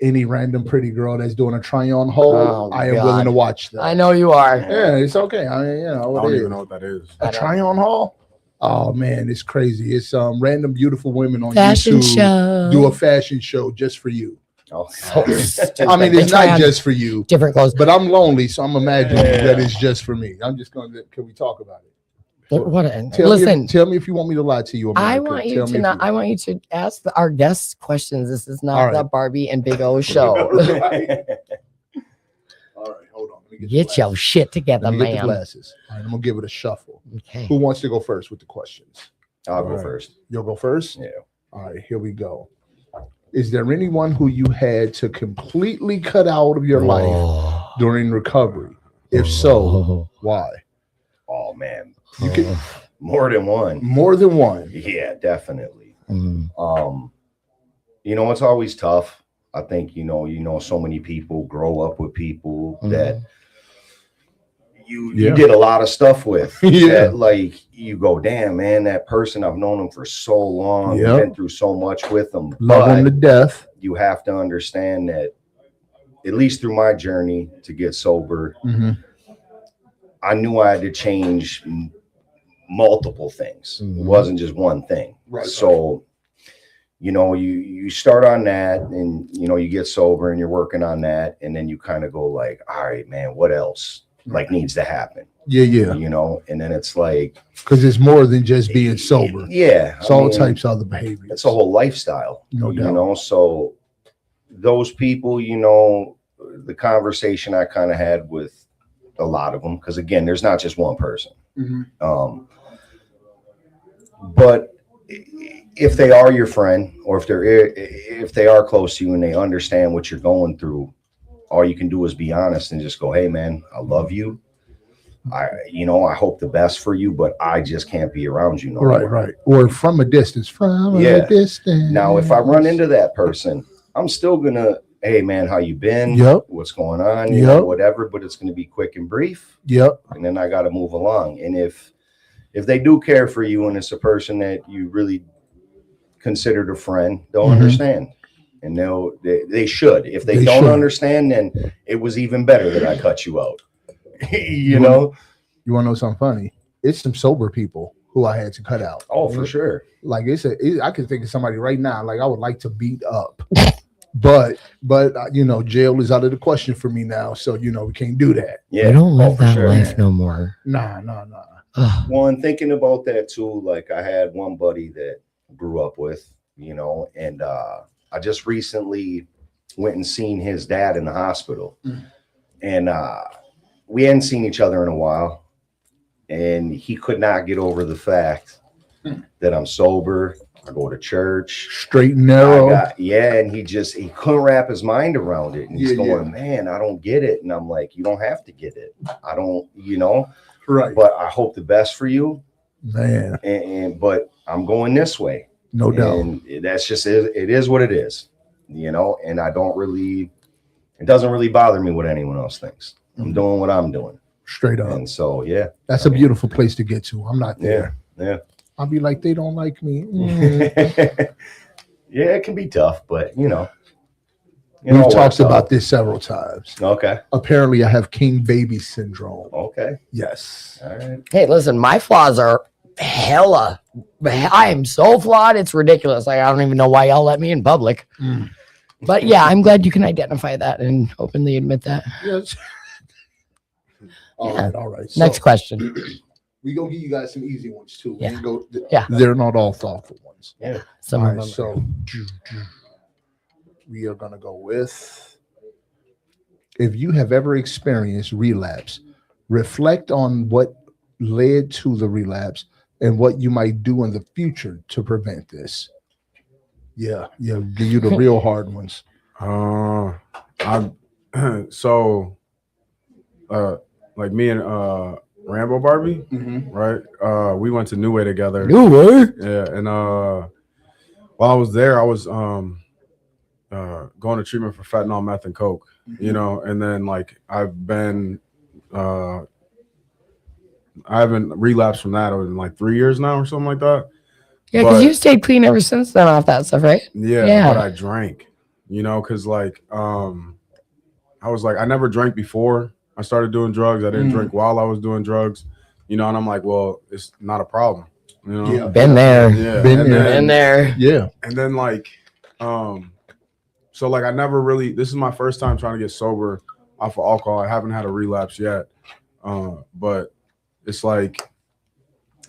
Any random pretty girl that's doing a try on haul, Oh, I am God. willing to watch that. I know you are. Yeah, it's okay. I mean, I what don't it even is. know what that is. A try on haul. Oh man, it's crazy. It's random beautiful women on Fashion YouTube show. do a fashion show just for you. Oh, So stupid. I mean, They it's try not on just for you, different clothes. but I'm lonely, so I'm imagining Yeah. that it's just for me. I'm just going to. Can we talk about it? Listen, Tell me if you want me to lie to you. I America. want you Tell to me if not. I want you to ask our guests questions. This is All not right. the Barbie and Big O show. All right, hold on. Let me get, Get the your glasses. shit together, Let me get the ma'am. glasses. All right, I'm gonna give it a shuffle. Okay. Who wants to go first with the questions? I'll go All right. first. You'll go first. Yeah. All right, here we go. Is there anyone who you had to completely cut out of your life during recovery? If so, why? Oh man, You can more than one. more than one. Yeah, definitely. Mm. It's always tough. I think so many people grow up with people that you Yeah. did a lot of stuff with. Yeah. That, like you go, damn man, that person, I've known them for so long, Yep. been through so much with them. Love them to But death. you have to understand that, at least through my journey to get sober, Mhm. I knew I had to change multiple things. Mhm. It wasn't just one thing. Right. So, you start on that, and you get sober and you're working on that, and then you kind of go like, all right, man, what else like needs to happen? Yeah. And then it's like, Because it's more than just being sober. yeah, It's all types of other behaviors. It's a whole lifestyle, No doubt. So those people, the conversation I kind of had with a lot of them, because again, there's not just one person. Mhm. But if they are your friend, or if they are close to you and they understand what you're going through, all you can do is be honest and just go, hey man, I love you. I hope the best for you, but I just can't be around you no more. Right. Or from a distance. From Yeah. a distance. Now, if I run into that person, I'm still gonna, hey man, how you been? Yep. What's going on? Yep. Whatever, but it's gonna be quick and brief, Yep. and then I gotta move along. And if they do care for you and it's a person that you really considered a friend, they'll Mhm. understand. And they should. If they They don't should. understand, then it was even better that I cut you out. You want to know something funny? It's some sober people who I had to cut out. Oh, for sure. Like I can think of somebody right now. Like I would like to beat up, but jail is out of the question for me now. So we can't do that. Yeah. We don't live for that sure. life no more. Nah. Ugh. Well, and thinking about that too, like I had one buddy that grew up with, and I just recently went and seen his dad in the hospital. And we hadn't seen each other in a while, and he could not get over the fact that I'm sober. I go to church. Straight and narrow. And he couldn't wrap his mind around it. And he's Yeah, going, man, I don't get it. And I'm like, you don't have to get it. I don't, Right. but I hope the best for you. Man, But I'm going this way. no doubt. And that's just it is what it is, and I don't really, it doesn't really bother me what anyone else thinks. I'm doing what I'm doing. Straight up. And so, yeah, That's a beautiful place to get to. I'm not there. yeah. I'll be like, they don't like me. Yeah, it can be tough, but We've talked about this several times. Okay. Apparently, I have king baby syndrome. Okay. Yes. All right. Hey, listen, my flaws are hella. I am so flawed. It's ridiculous. Like I don't even know why y'all let me in public. But yeah, I'm glad you can identify that and openly admit that. Yes. Yeah. All right. Next question. We gonna give you guys some easy ones too. Yeah. Yeah. They're not all thoughtful ones. Yeah. Some All of right, them. so we are gonna go with, if you have ever experienced relapse, reflect on what led to the relapse and what you might do in the future to prevent this. Yeah, give you the real hard ones. I'm so like me and Rambo Barbie, right? We went to New Way together. New Way? Yeah, and while I was there, I was going to treatment for fentanyl, meth, and coke. You know, and then like I haven't relapsed from that in like 3 years now or something like that. Yeah, because But- you stayed clean ever since then off that stuff, right? Yeah, but I drank, you know, because like I was like, I never drank before I started doing drugs. I didn't drink while I was doing drugs, you know, and I'm like, well, it's not a problem, you know. Yeah. Been there. Yeah, Been and there. then- Been there. Yeah. and then like so like I never really, this is my first time trying to get sober off of alcohol. I haven't had a relapse yet, but it's like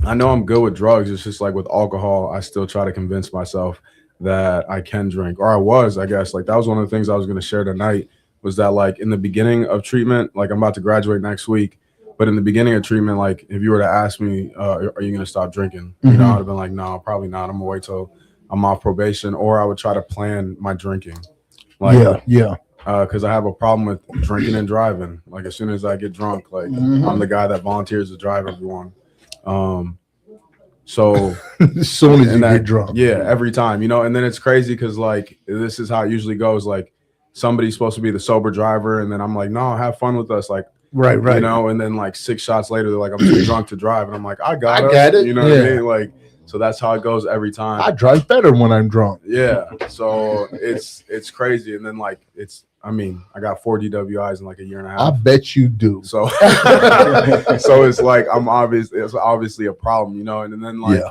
I know I'm good with drugs. It's just like with alcohol, I still try to convince myself that I can drink, or I was, I guess. Like that was one of the things I was going to share tonight, was that like in the beginning of treatment, like I'm about to graduate next week, but in the beginning of treatment, like if you were to ask me, are you going to stop drinking? You know, I'd have been like, no, probably not. I'm gonna wait till I'm off probation, or I would try to plan my drinking. Like, because I have a problem with drinking and driving. Like as soon as I get drunk, like I'm the guy that volunteers to drive everyone. So As soon as you that, get drunk. yeah, every time, you know. And then it's crazy because like this is how it usually goes. Like somebody's supposed to be the sober driver, and then I'm like, no, have fun with us, like Right. you know. And then like 6 shots later, they're like, I'm too drunk to drive, and I'm like, I got it. you know what I Yeah. mean? Like, so that's how it goes every time. I drive better when I'm drunk. Yeah, so it's crazy. And then like I mean, I got 4 DWIs in like a year and a I half. bet you do. So so it's like it's obviously a problem, you know. And then like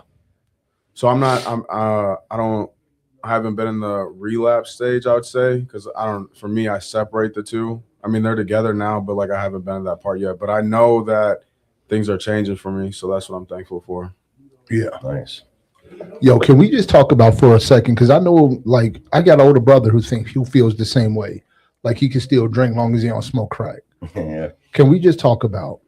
so I haven't been in the relapse stage, I would say, because for me, I separate the two. I mean, they're together now, but like I haven't been in that part yet. But I know that things are changing for me, so that's what I'm thankful for. Yeah. Nice. Yo, can we just talk about for a second? Because I know, like, I got an older brother who feels the same way. Like, he can still drink long as he don't smoke crack. Yeah. Can we just talk about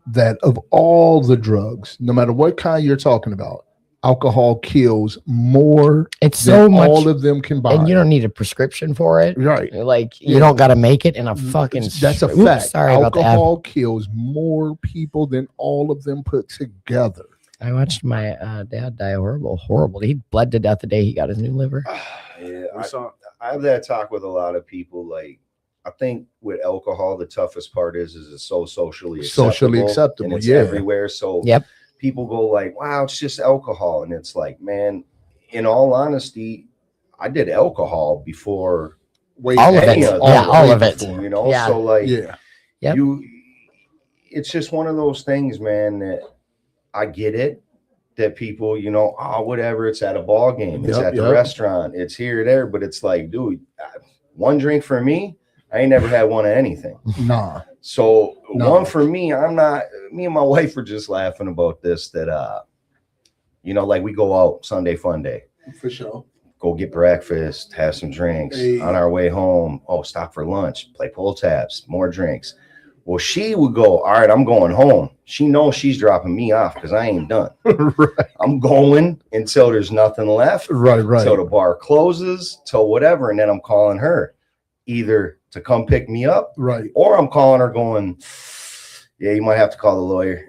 that? Of all the drugs, no matter what kind you're talking about, alcohol kills more It's than so much. all of them combined. And you don't need a prescription for it. Right. Like you don't got to make it in a fucking. That's a Oops, fact. sorry about that. Alcohol kills more people than all of them put together. I watched my dad die horrible. He bled to death the day he got his new liver. Yeah, We saw I have that talk with a lot of people. Like, I think with alcohol, the toughest part is it's so socially acceptable, and it's yeah. everywhere. So Yep. people go like, "Wow, it's just alcohol," and it's like, man, in all honesty, I did alcohol before Wait, All of any it. of Yeah, that. all of it. You know, Yeah. so like, yeah. Yep. it's just one of those things, man, that I get it. That people, you know, whatever, it's at a ball game, it's Yep, at the yep. restaurant, it's here, there, but it's like, dude, one drink for me, I ain't never had one of anything. Nah. So No. one for me, me and my wife were just laughing about this, that, you know, like we go out Sunday fun day, For sure. go get breakfast, have some drinks. Hey. On our way home, stop for lunch, play pull tabs, more drinks. Well, she would go, all right, I'm going home. She knows she's dropping me off because I ain't done. Right. I'm going until there's nothing left, Right. till the bar closes, till whatever. And then I'm calling her either to come pick me up, Right. or I'm calling her going, yeah, you might have to call the lawyer.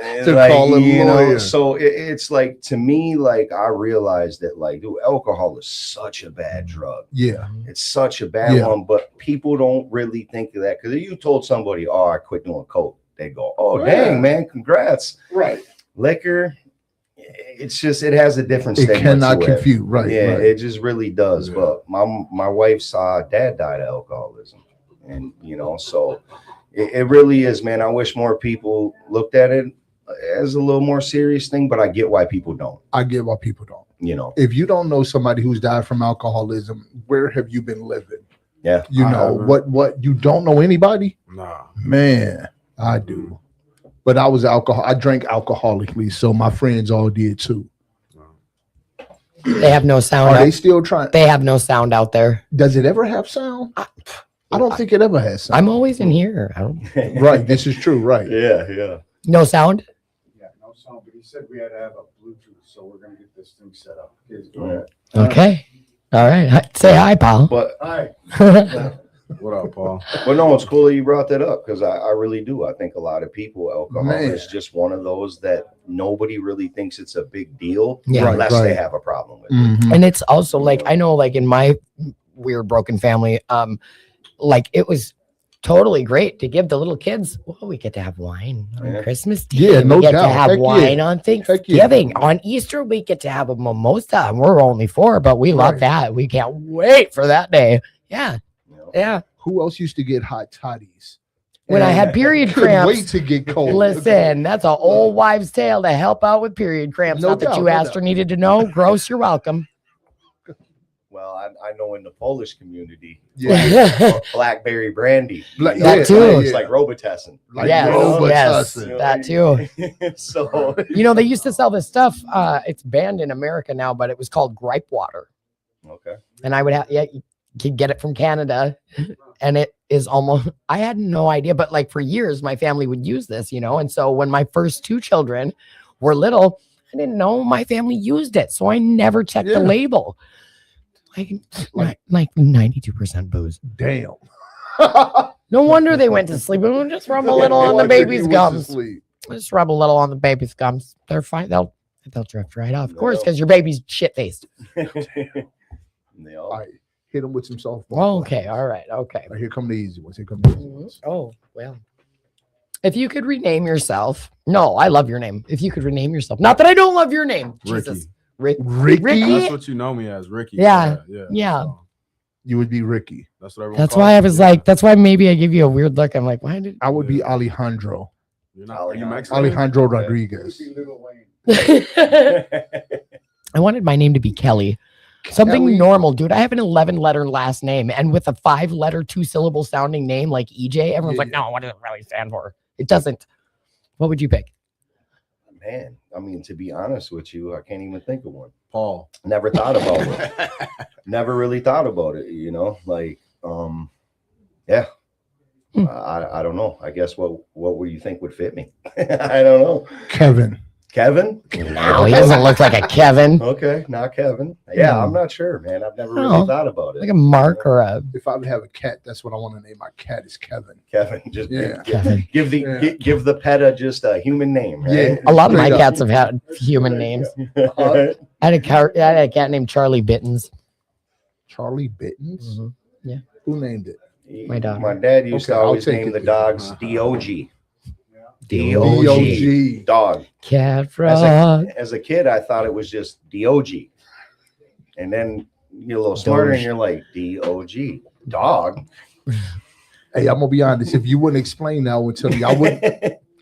And To call a lawyer. So it's like, to me, like I realized that like, dude, alcohol is such a bad drug. Yeah. It's such a bad Yeah. one, but people don't really think of that. Because if you told somebody, I quit doing coke, they go, Yeah. dang, man, congrats. Right. Liquor, it's just, it has a different It stigma cannot to it. confuse. Right. Yeah, Right. it just really does. Yeah. But my wife's dad died of alcoholism, and you know, so it really is, man. I wish more people looked at it as a little more serious thing, but I get why people don't. I get why people don't. you know. If you don't know somebody who's died from alcoholism, where have you been living? Yeah. You I know, haven't. what you don't know anybody? Nah. Man, I do. But I drank alcoholically, so my friends all did too. They have no sound. Are they still trying? They have no sound out there. Does it ever have sound? I don't think it ever has sound. I'm always in here. I don't. Right, this is true, right? Yeah. No sound. Yeah, no sound, but he said we had to have a Bluetooth, so we're gonna get this thing set up. Yeah. Okay. All right. Say hi, pal. But Hi. What up, Paul? Well, no, it's cool that you brought that up because I really do. I think a lot of people, alcohol Man. is just one of those that nobody really thinks it's a big deal Yeah. Right, unless right. they have a problem with it. Mhm. And it's also like, I know, like in my weird broken family, like it was totally great to give the little kids. Well, we get to have wine on Yeah. Christmas Day. Yeah, no we get doubt. to have Heck yeah. wine on Heck yeah. Thanksgiving. On Easter, we get to have a mimosa. And we're only 4, but we love Right. that. We can't wait for that day. Yeah, You know? yeah. Who else used to get hot toddies? When I And had period couldn't wait cramps. to get cold. Listen, that's an old wives' tale to help out with period cramps. No Not that doubt, you no asked or doubt. needed to know. Gross, you're welcome. Well, I know in the Polish community, Yeah. blackberry brandy. Black- you know, That too. It's like Robitussin. Like Yes, Robitussin. yes, that too. So You know, they used to sell this stuff. It's banned in America now, but it was called gripe water. okay. And I would have, yeah, you could get it from Canada. And it is almost, I had no idea, but like for years, my family would use this, you know. And so when my first 2 children were little, I didn't know my family used it. So I never checked Yeah. the label. Like 92% booze. Damn. No wonder they went to sleep. We'll just rub a little on the baby's gums. Just rub a little on the baby's gums. They're fine. They'll drift right off. Of course, because your baby's shit faced. They all- All right, hit him with some softball. Well, okay. All right. Okay. All right, here come the easy ones. Here come the easy ones. Oh, well. If you could rename yourself. No, I love your name. If you could rename yourself. Not that I don't love your name. Ricky. Jesus. Ricky. Ricky? That's what you know me as, Ricky. Yeah, Yeah. yeah. So, You would be Ricky. that's what everyone That's calls why I me. was like, that's why maybe I give you a weird look. I'm like, why did I would be Alejandro. You're not, are you Mexican? Alejandro Okay. Rodriguez. Little Wayne. I wanted my name to be Kelly. Something Kelly? normal, dude. I have an 11-letter last name, and with a 5-letter, 2-syllable sounding name like EJ, everyone's like, no, what does it really stand for? It doesn't. What would you pick? Man, I mean, to be honest with you, I can't even think of one. Paul. Never thought about it. Never really thought about it, you know, like, yeah. Hmm. I don't know. I guess what would you think would fit me? I don't know. Kevin. Kevin? No, he doesn't look like a Kevin. Okay, not Kevin. Yeah, I'm not sure, man. I've never really Oh, thought about it. Like a Mark or a If I would have a cat, that's what I want to name my cat is Kevin. Kevin. Just Yeah. Kevin. give the Yeah. give the pet just a human name, right? Yeah. A lot of my Straight up. cats have had human names. Uh-huh. I had a cat named Charlie Bittens. Charlie Bittens? Yeah. Who named it? My dog. My dad used Okay, to I'll always take name it the then. dogs DOG. DOG. D.O.G. Dog. Cat As frog. as a kid, I thought it was just DOG. And then you're a little smarter and Doge. you're like, DOG. Dog. Hey, I'm gonna be honest. If you wouldn't explain that one to me, I wouldn't.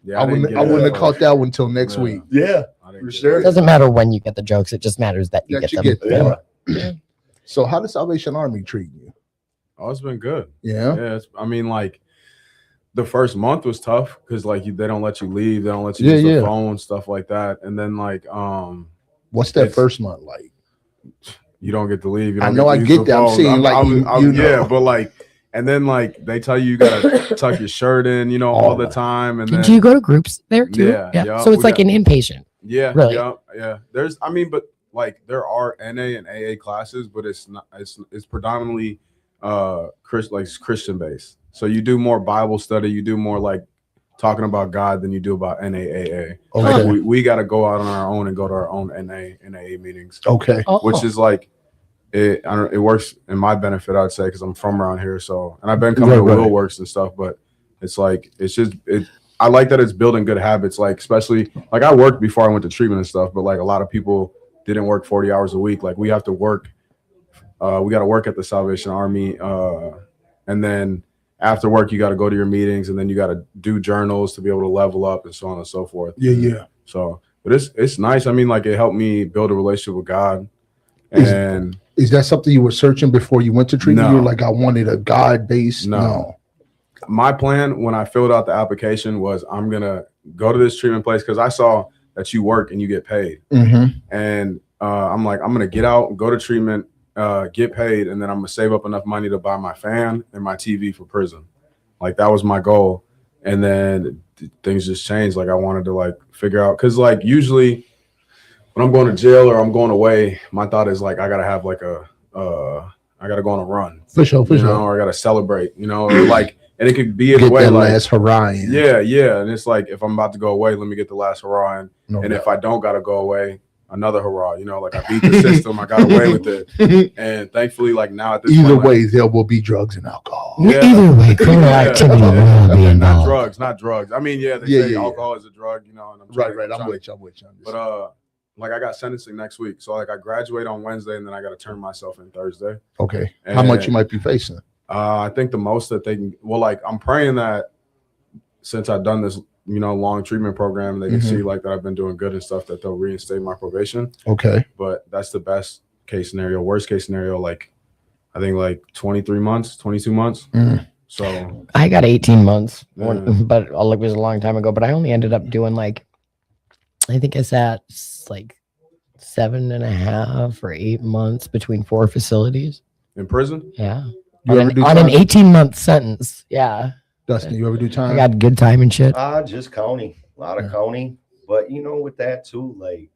Yeah, I didn't wouldn't. get I it. wouldn't have caught that one until next Yeah. week. Yeah. I didn't For get sure. It doesn't matter when you get the jokes. It just matters that you That get you them. get Yeah. So, how does Salvation Army treat you? Oh, it's been good. Yeah. Yeah, I mean, like the first month was tough because like they don't let you leave, they don't let you Yeah, use the yeah. phone, stuff like that. And then like What's that It's- first month like? you don't get to leave. You I don't know, to I use get the that. I'm phone. saying, like, you yeah, know. but like, and then like they tell you gotta tuck your shirt in, you know, all the time, and then Do you go to groups there too? Yeah, yeah, So it's we like got- an inpatient. yeah, Really? yeah. There's, I mean, but like there are NA and AA classes, but it's not. It's predominantly Christian based. So you do more Bible study, you do more like talking about God than you do about NAAA. Like Okay. we got to go out on our own and go to our own NAA meetings, Okay. Oh, which is like it. I don't. It works in my benefit, I'd say, because I'm from around here. So, and I've been coming to Right. Will Works and stuff, but it's like it's just it. I like that it's building good habits. Like especially like I worked before I went to treatment and stuff, but like a lot of people didn't work 40 hours a week. Like we have to work. We got to work at the Salvation Army, and then after work you got to go to your meetings, and then you got to do journals to be able to level up and so on and so forth. Yeah, yeah. So But it's nice. I mean, like it helped me build a relationship with God. And is that something you were searching before you went to treatment? No. You were like, I wanted a God-based. No. My plan when I filled out the application was I'm gonna go to this treatment place because I saw that you work and you get paid. And I'm like, I'm gonna get out, go to treatment, get paid, and then I'm gonna save up enough money to buy my fan and my TV for prison. Like that was my goal. And then things just changed. Like I wanted to like figure out, because like usually when I'm going to jail or I'm going away, my thought is like I gotta have like I gotta go on a run. For sure, you know, or I gotta celebrate, you know, or like, and it could be in a way that like last hurrah in. yeah. And it's like if I'm about to go away, let me get the last hurrah in. No and doubt. if I don't gotta go away, another hurrah, you know, like I beat the system, I got away with it. And thankfully, like now at this Either point, way, there will be drugs and alcohol. Yeah. Either way, criminal activity will be not involved. not drugs. I mean, yeah, they say alcohol is a drug, you know. And I'm I'm with you. But like I got sentencing next week, so like I graduate on Wednesday, and then I got to turn myself in Thursday. Okay. How much you might be facing? I think the most that they can. Well, like I'm praying that since I've done this, you know, long treatment program, they can see like that I've been doing good and stuff, that they'll reinstate my probation. Okay. But that's the best case scenario. Worst case scenario, like I think like 23 months, 22 months. So I got 18 months, but it was a long time ago. But I only ended up doing like, I think it's at like 7.5 or 8 months between 4 facilities. In prison? Yeah. You On an 18-month sentence. Yeah. Dustin, you ever do time? I got good time and shit. Just county, a lot of county. But you know, with that too, like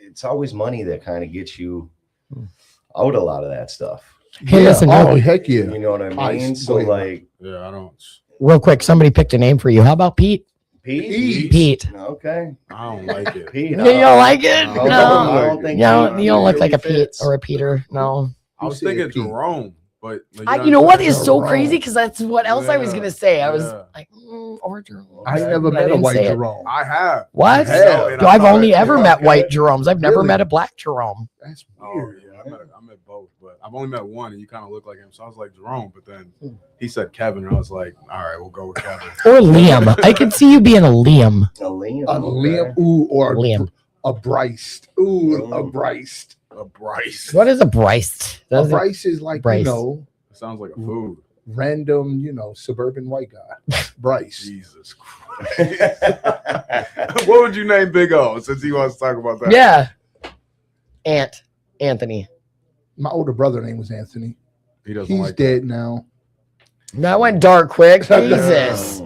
it's always money that kind of gets you out a lot of that stuff. Hey, listen. Heck yeah. You know what I mean? So like, yeah, I don't. Real quick, somebody picked a name for you. How about Pete? Pete. Okay. I don't like it. Pete. You don't like it? No. No. I don't think You don't look like a Pete fits. or a Peter. No. I was thinking Jerome, but You know what is so crazy? Because that's what else I was gonna say. I was like, or Jerome. I never But met a didn't white say it. Jerome. I have. What? Yeah. I've only ever met white Jeromes. I've never met a black Jerome. That's weird. Yeah, I met both, but I've only met one, and you kind of look like him. So I was like Jerome, but then he said Kevin, and I was like, all right, we'll go with Kevin. Or Liam. I could see you being a Liam. A Liam. A Liam, ooh, or Liam. A Bryce. Ooh, a Bryce. A Bryce. What is a Bryce? A Bryce is like, Bryce. you know, It sounds like a food. random, you know, suburban white guy. Bryce. Jesus Christ. What would you name Big O since he wants to talk about that? Yeah. Anthony. My older brother name was Anthony. He doesn't He's like dead now. That went dark quick. Jesus.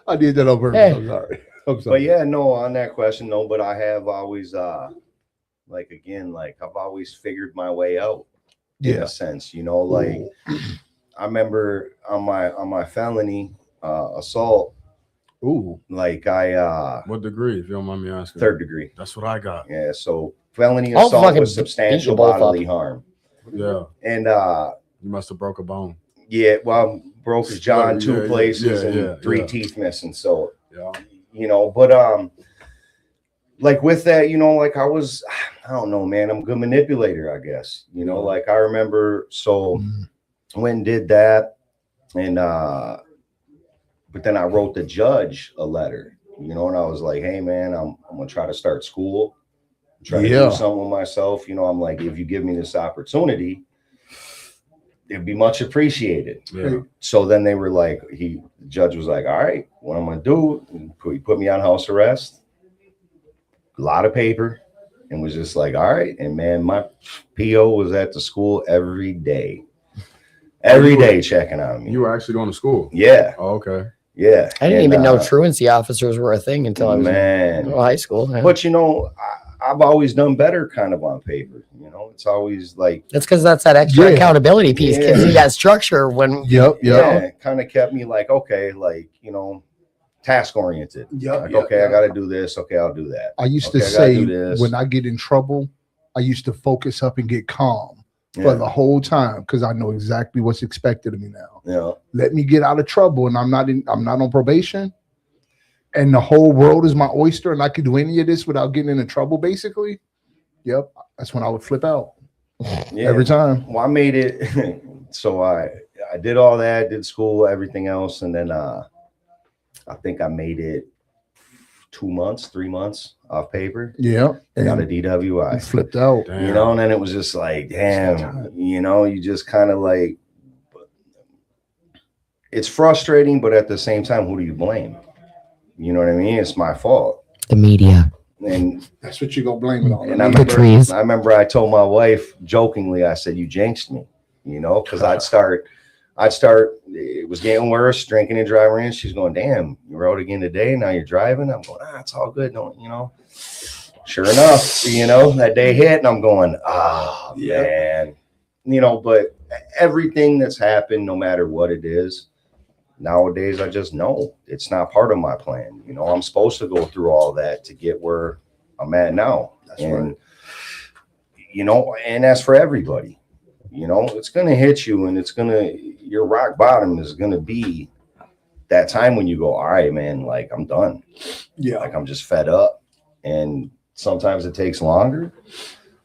I did that over. Hey. I'm sorry. I'm But sorry. yeah, no, on that question, no, but I have always like again, like I've always figured my way out in a sense, you know, like I remember on my felony assault, like I what degree, if you don't mind me asking? 3rd degree. That's what I got. Yeah, so felony I'll assault fucking was substantial beat you both bodily up. harm. Yeah. And you must have broke a bone. yeah, well, broke his jaw in 2 Yeah, places yeah, and 3 yeah. teeth missing. So Yeah. you know, but like with that, you know, like I don't know, man, I'm a good manipulator, I guess, you know, like I remember, so when did that, and but then I wrote the judge a letter, you know, and I was like, hey man, I'm gonna try to start school, try to do something with myself, you know. I'm like, if you give me this opportunity, it'd be much appreciated. Yeah. So then they were like, the judge was like, all right, what I'm gonna do, he put me on house arrest, a lot of paper, and was just like, all right. And man, my PO was at the school every day checking on me. You were actually going to school? Yeah. Oh, okay. Yeah. I didn't even know truancy officers were a thing until I was in high school. Yeah. But you know, I've always done better kind of on paper, you know. It's always like that's because that's that extra accountability piece. Gives you that structure when it kind of kept me like, okay, like, you know, task oriented. Okay, I got to do this. Okay, I'll do that. I used to say when I get in trouble, I used to focus up and get calm for the whole time because I know exactly what's expected of me now. Yeah. Let me get out of trouble, and I'm not on probation, and the whole world is my oyster, and I could do any of this without getting into trouble. Basically, yep, that's when I would flip out. Every time. Well, I made it. So I did all that, did school, everything else, and then I think I made it 2 months, 3 months off paper. Yeah. I got a And DWI. flipped out. Damn. You know, and then it was just like, damn, you know, you just kind of like, it's frustrating, but at the same time, who do you blame? You know what I mean? It's my fault. The media. And That's what you gonna blame it on. And I The trees. remember I told my wife jokingly, I said, you jinxed me, you know, because I'd start, it was getting worse, drinking and driving. And she's going, damn, you rode again today. Now you're driving. I'm going, it's all good. Don't, you know, sure enough, you know, that day hit and I'm going, man, you know, but everything that's happened, no matter what it is, nowadays, I just know it's not part of my plan. You know, I'm supposed to go through all that to get where I'm at now. That's right. You know, and that's for everybody. You know, it's going to hit you and your rock bottom is going to be that time when you go, all right, man, like I'm done. Yeah. Like I'm just fed up. And sometimes it takes longer.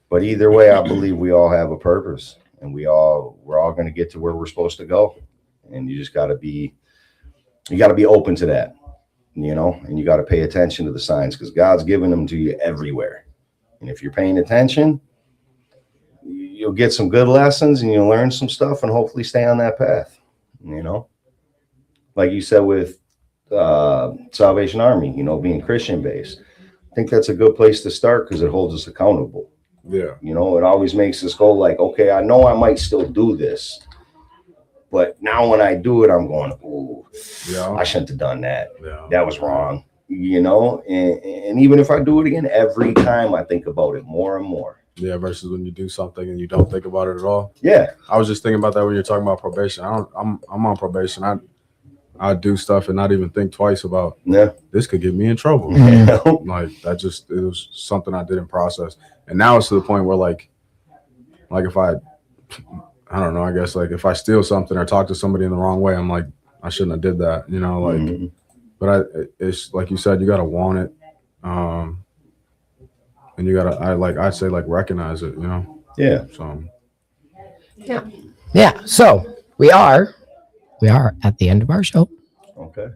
But either way, I believe we all have a purpose and we're all going to get to where we're supposed to go. And you just got to be open to that, you know, and you got to pay attention to the signs because God's giving them to you everywhere. And if you're paying attention, you'll get some good lessons and you'll learn some stuff and hopefully stay on that path, you know, like you said with Salvation Army, you know, being Christian based. I think that's a good place to start because it holds us accountable. Yeah. You know, it always makes us go like, okay, I know I might still do this. But now when I do it, I'm going, ooh, I shouldn't have done that. Yeah. That was wrong, you know? And even if I do it again, every time I think about it more and more. Yeah, versus when you do something and you don't think about it at all. Yeah. I was just thinking about that when you're talking about probation. I'm on probation. I do stuff and not even think twice about this could get me in trouble. Like it was something I didn't process. And now it's to the point where like if I don't know, I guess like if I steal something or talk to somebody in the wrong way, I'm like, I shouldn't have did that, you know, like, but it's like you said, you got to want it. And you got to, I'd say recognize it, you know? Yeah. So. Yeah. So we are at the end of our show. Okay.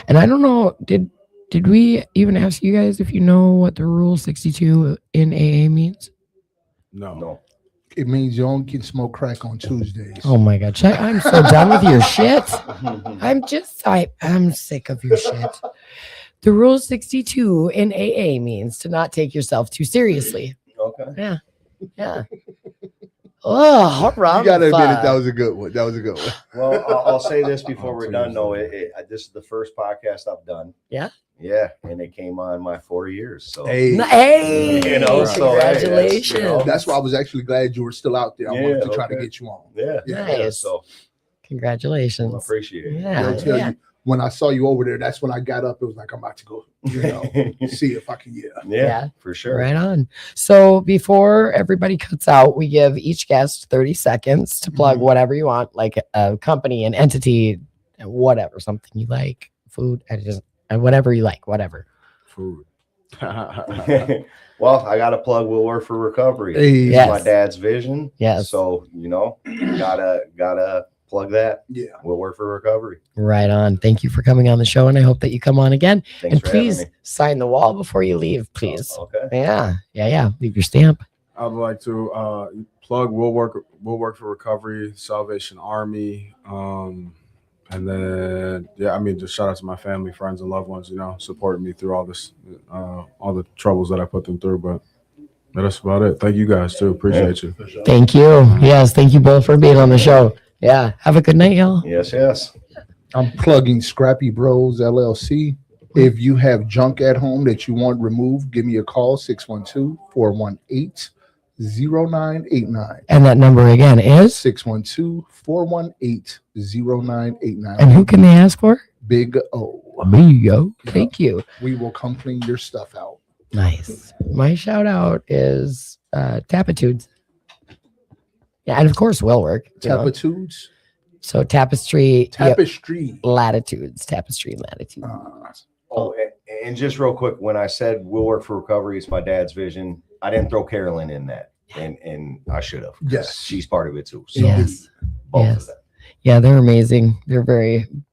And I don't know, did we even ask you guys if you know what the Rule 62 in AA means? No. It means you don't can smoke crack on Tuesdays. Oh my God. I'm so done with your shit. I'm sick of your shit. The Rule 62 in AA means to not take yourself too seriously. Okay. Yeah. Oh, you gotta admit it. That was a good one. Well, I'll say this before we're done. No, this is the first podcast I've done. Yeah. Yeah, and it came on my 4 years. So hey, you know, congratulations. So, that's why I was actually glad you were still out there. I wanted to try to get you on. Yeah. Nice. So congratulations. I appreciate it. Yeah. I'll tell you, when I saw you over there, that's when I got up. It was like I'm about to go, you know, see if I can. Yeah, for sure. Right on. So before everybody cuts out, we give each guest 30 seconds to plug whatever you want, like a company, an entity, whatever, something you like, food, whatever you like, whatever. Food. Well, I got to plug Will Work for Recovery. Hey. It's my dad's vision. Yes. So, you know, gotta plug that. Yeah. We'll work for recovery. Right on. Thank you for coming on the show, and I hope that you come on again. Thanks and for please having me. sign the wall before you leave, please. Okay. Yeah. Leave your stamp. I'd like to plug Will Work for Recovery, Salvation Army, and then just shout out to my family, friends, and loved ones. You know, supporting me through all this, all the troubles that I put them through. But that's about it. Thank you guys too. Appreciate you. Thank you. Yes, thank you both for being on the show. Yeah. Have a good night, y'all. Yes. I'm plugging Scrappy Bros LLC. If you have junk at home that you want removed, give me a call, 612-418-0989. And that number again is 612-418-0989. And who can they ask for? Big O. Me, yo. Thank you. We will come clean your stuff out. Nice. My shout out is Tapitudes. Yeah, and of course Will Work. Tapitudes? So Tapestry. Tapestry. Latitudes. Tapestry and Latitudes. And just real quick, when I said Will Work for Recovery, it's my dad's vision. I didn't throw Carolyn in that, and I should have. Yes. She's part of it too. So Yes. both of them. Yeah, they're amazing. They're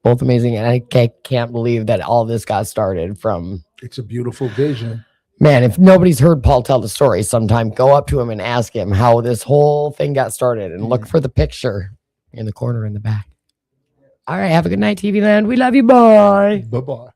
both amazing. And I can't believe that all this got started from, It's a beautiful vision. man, if nobody's heard Paul tell the story sometime, go up to him and ask him how this whole thing got started and look for the picture in the corner in the back. All right. Have a good night, TV Land. We love you. Bye. Bye-bye.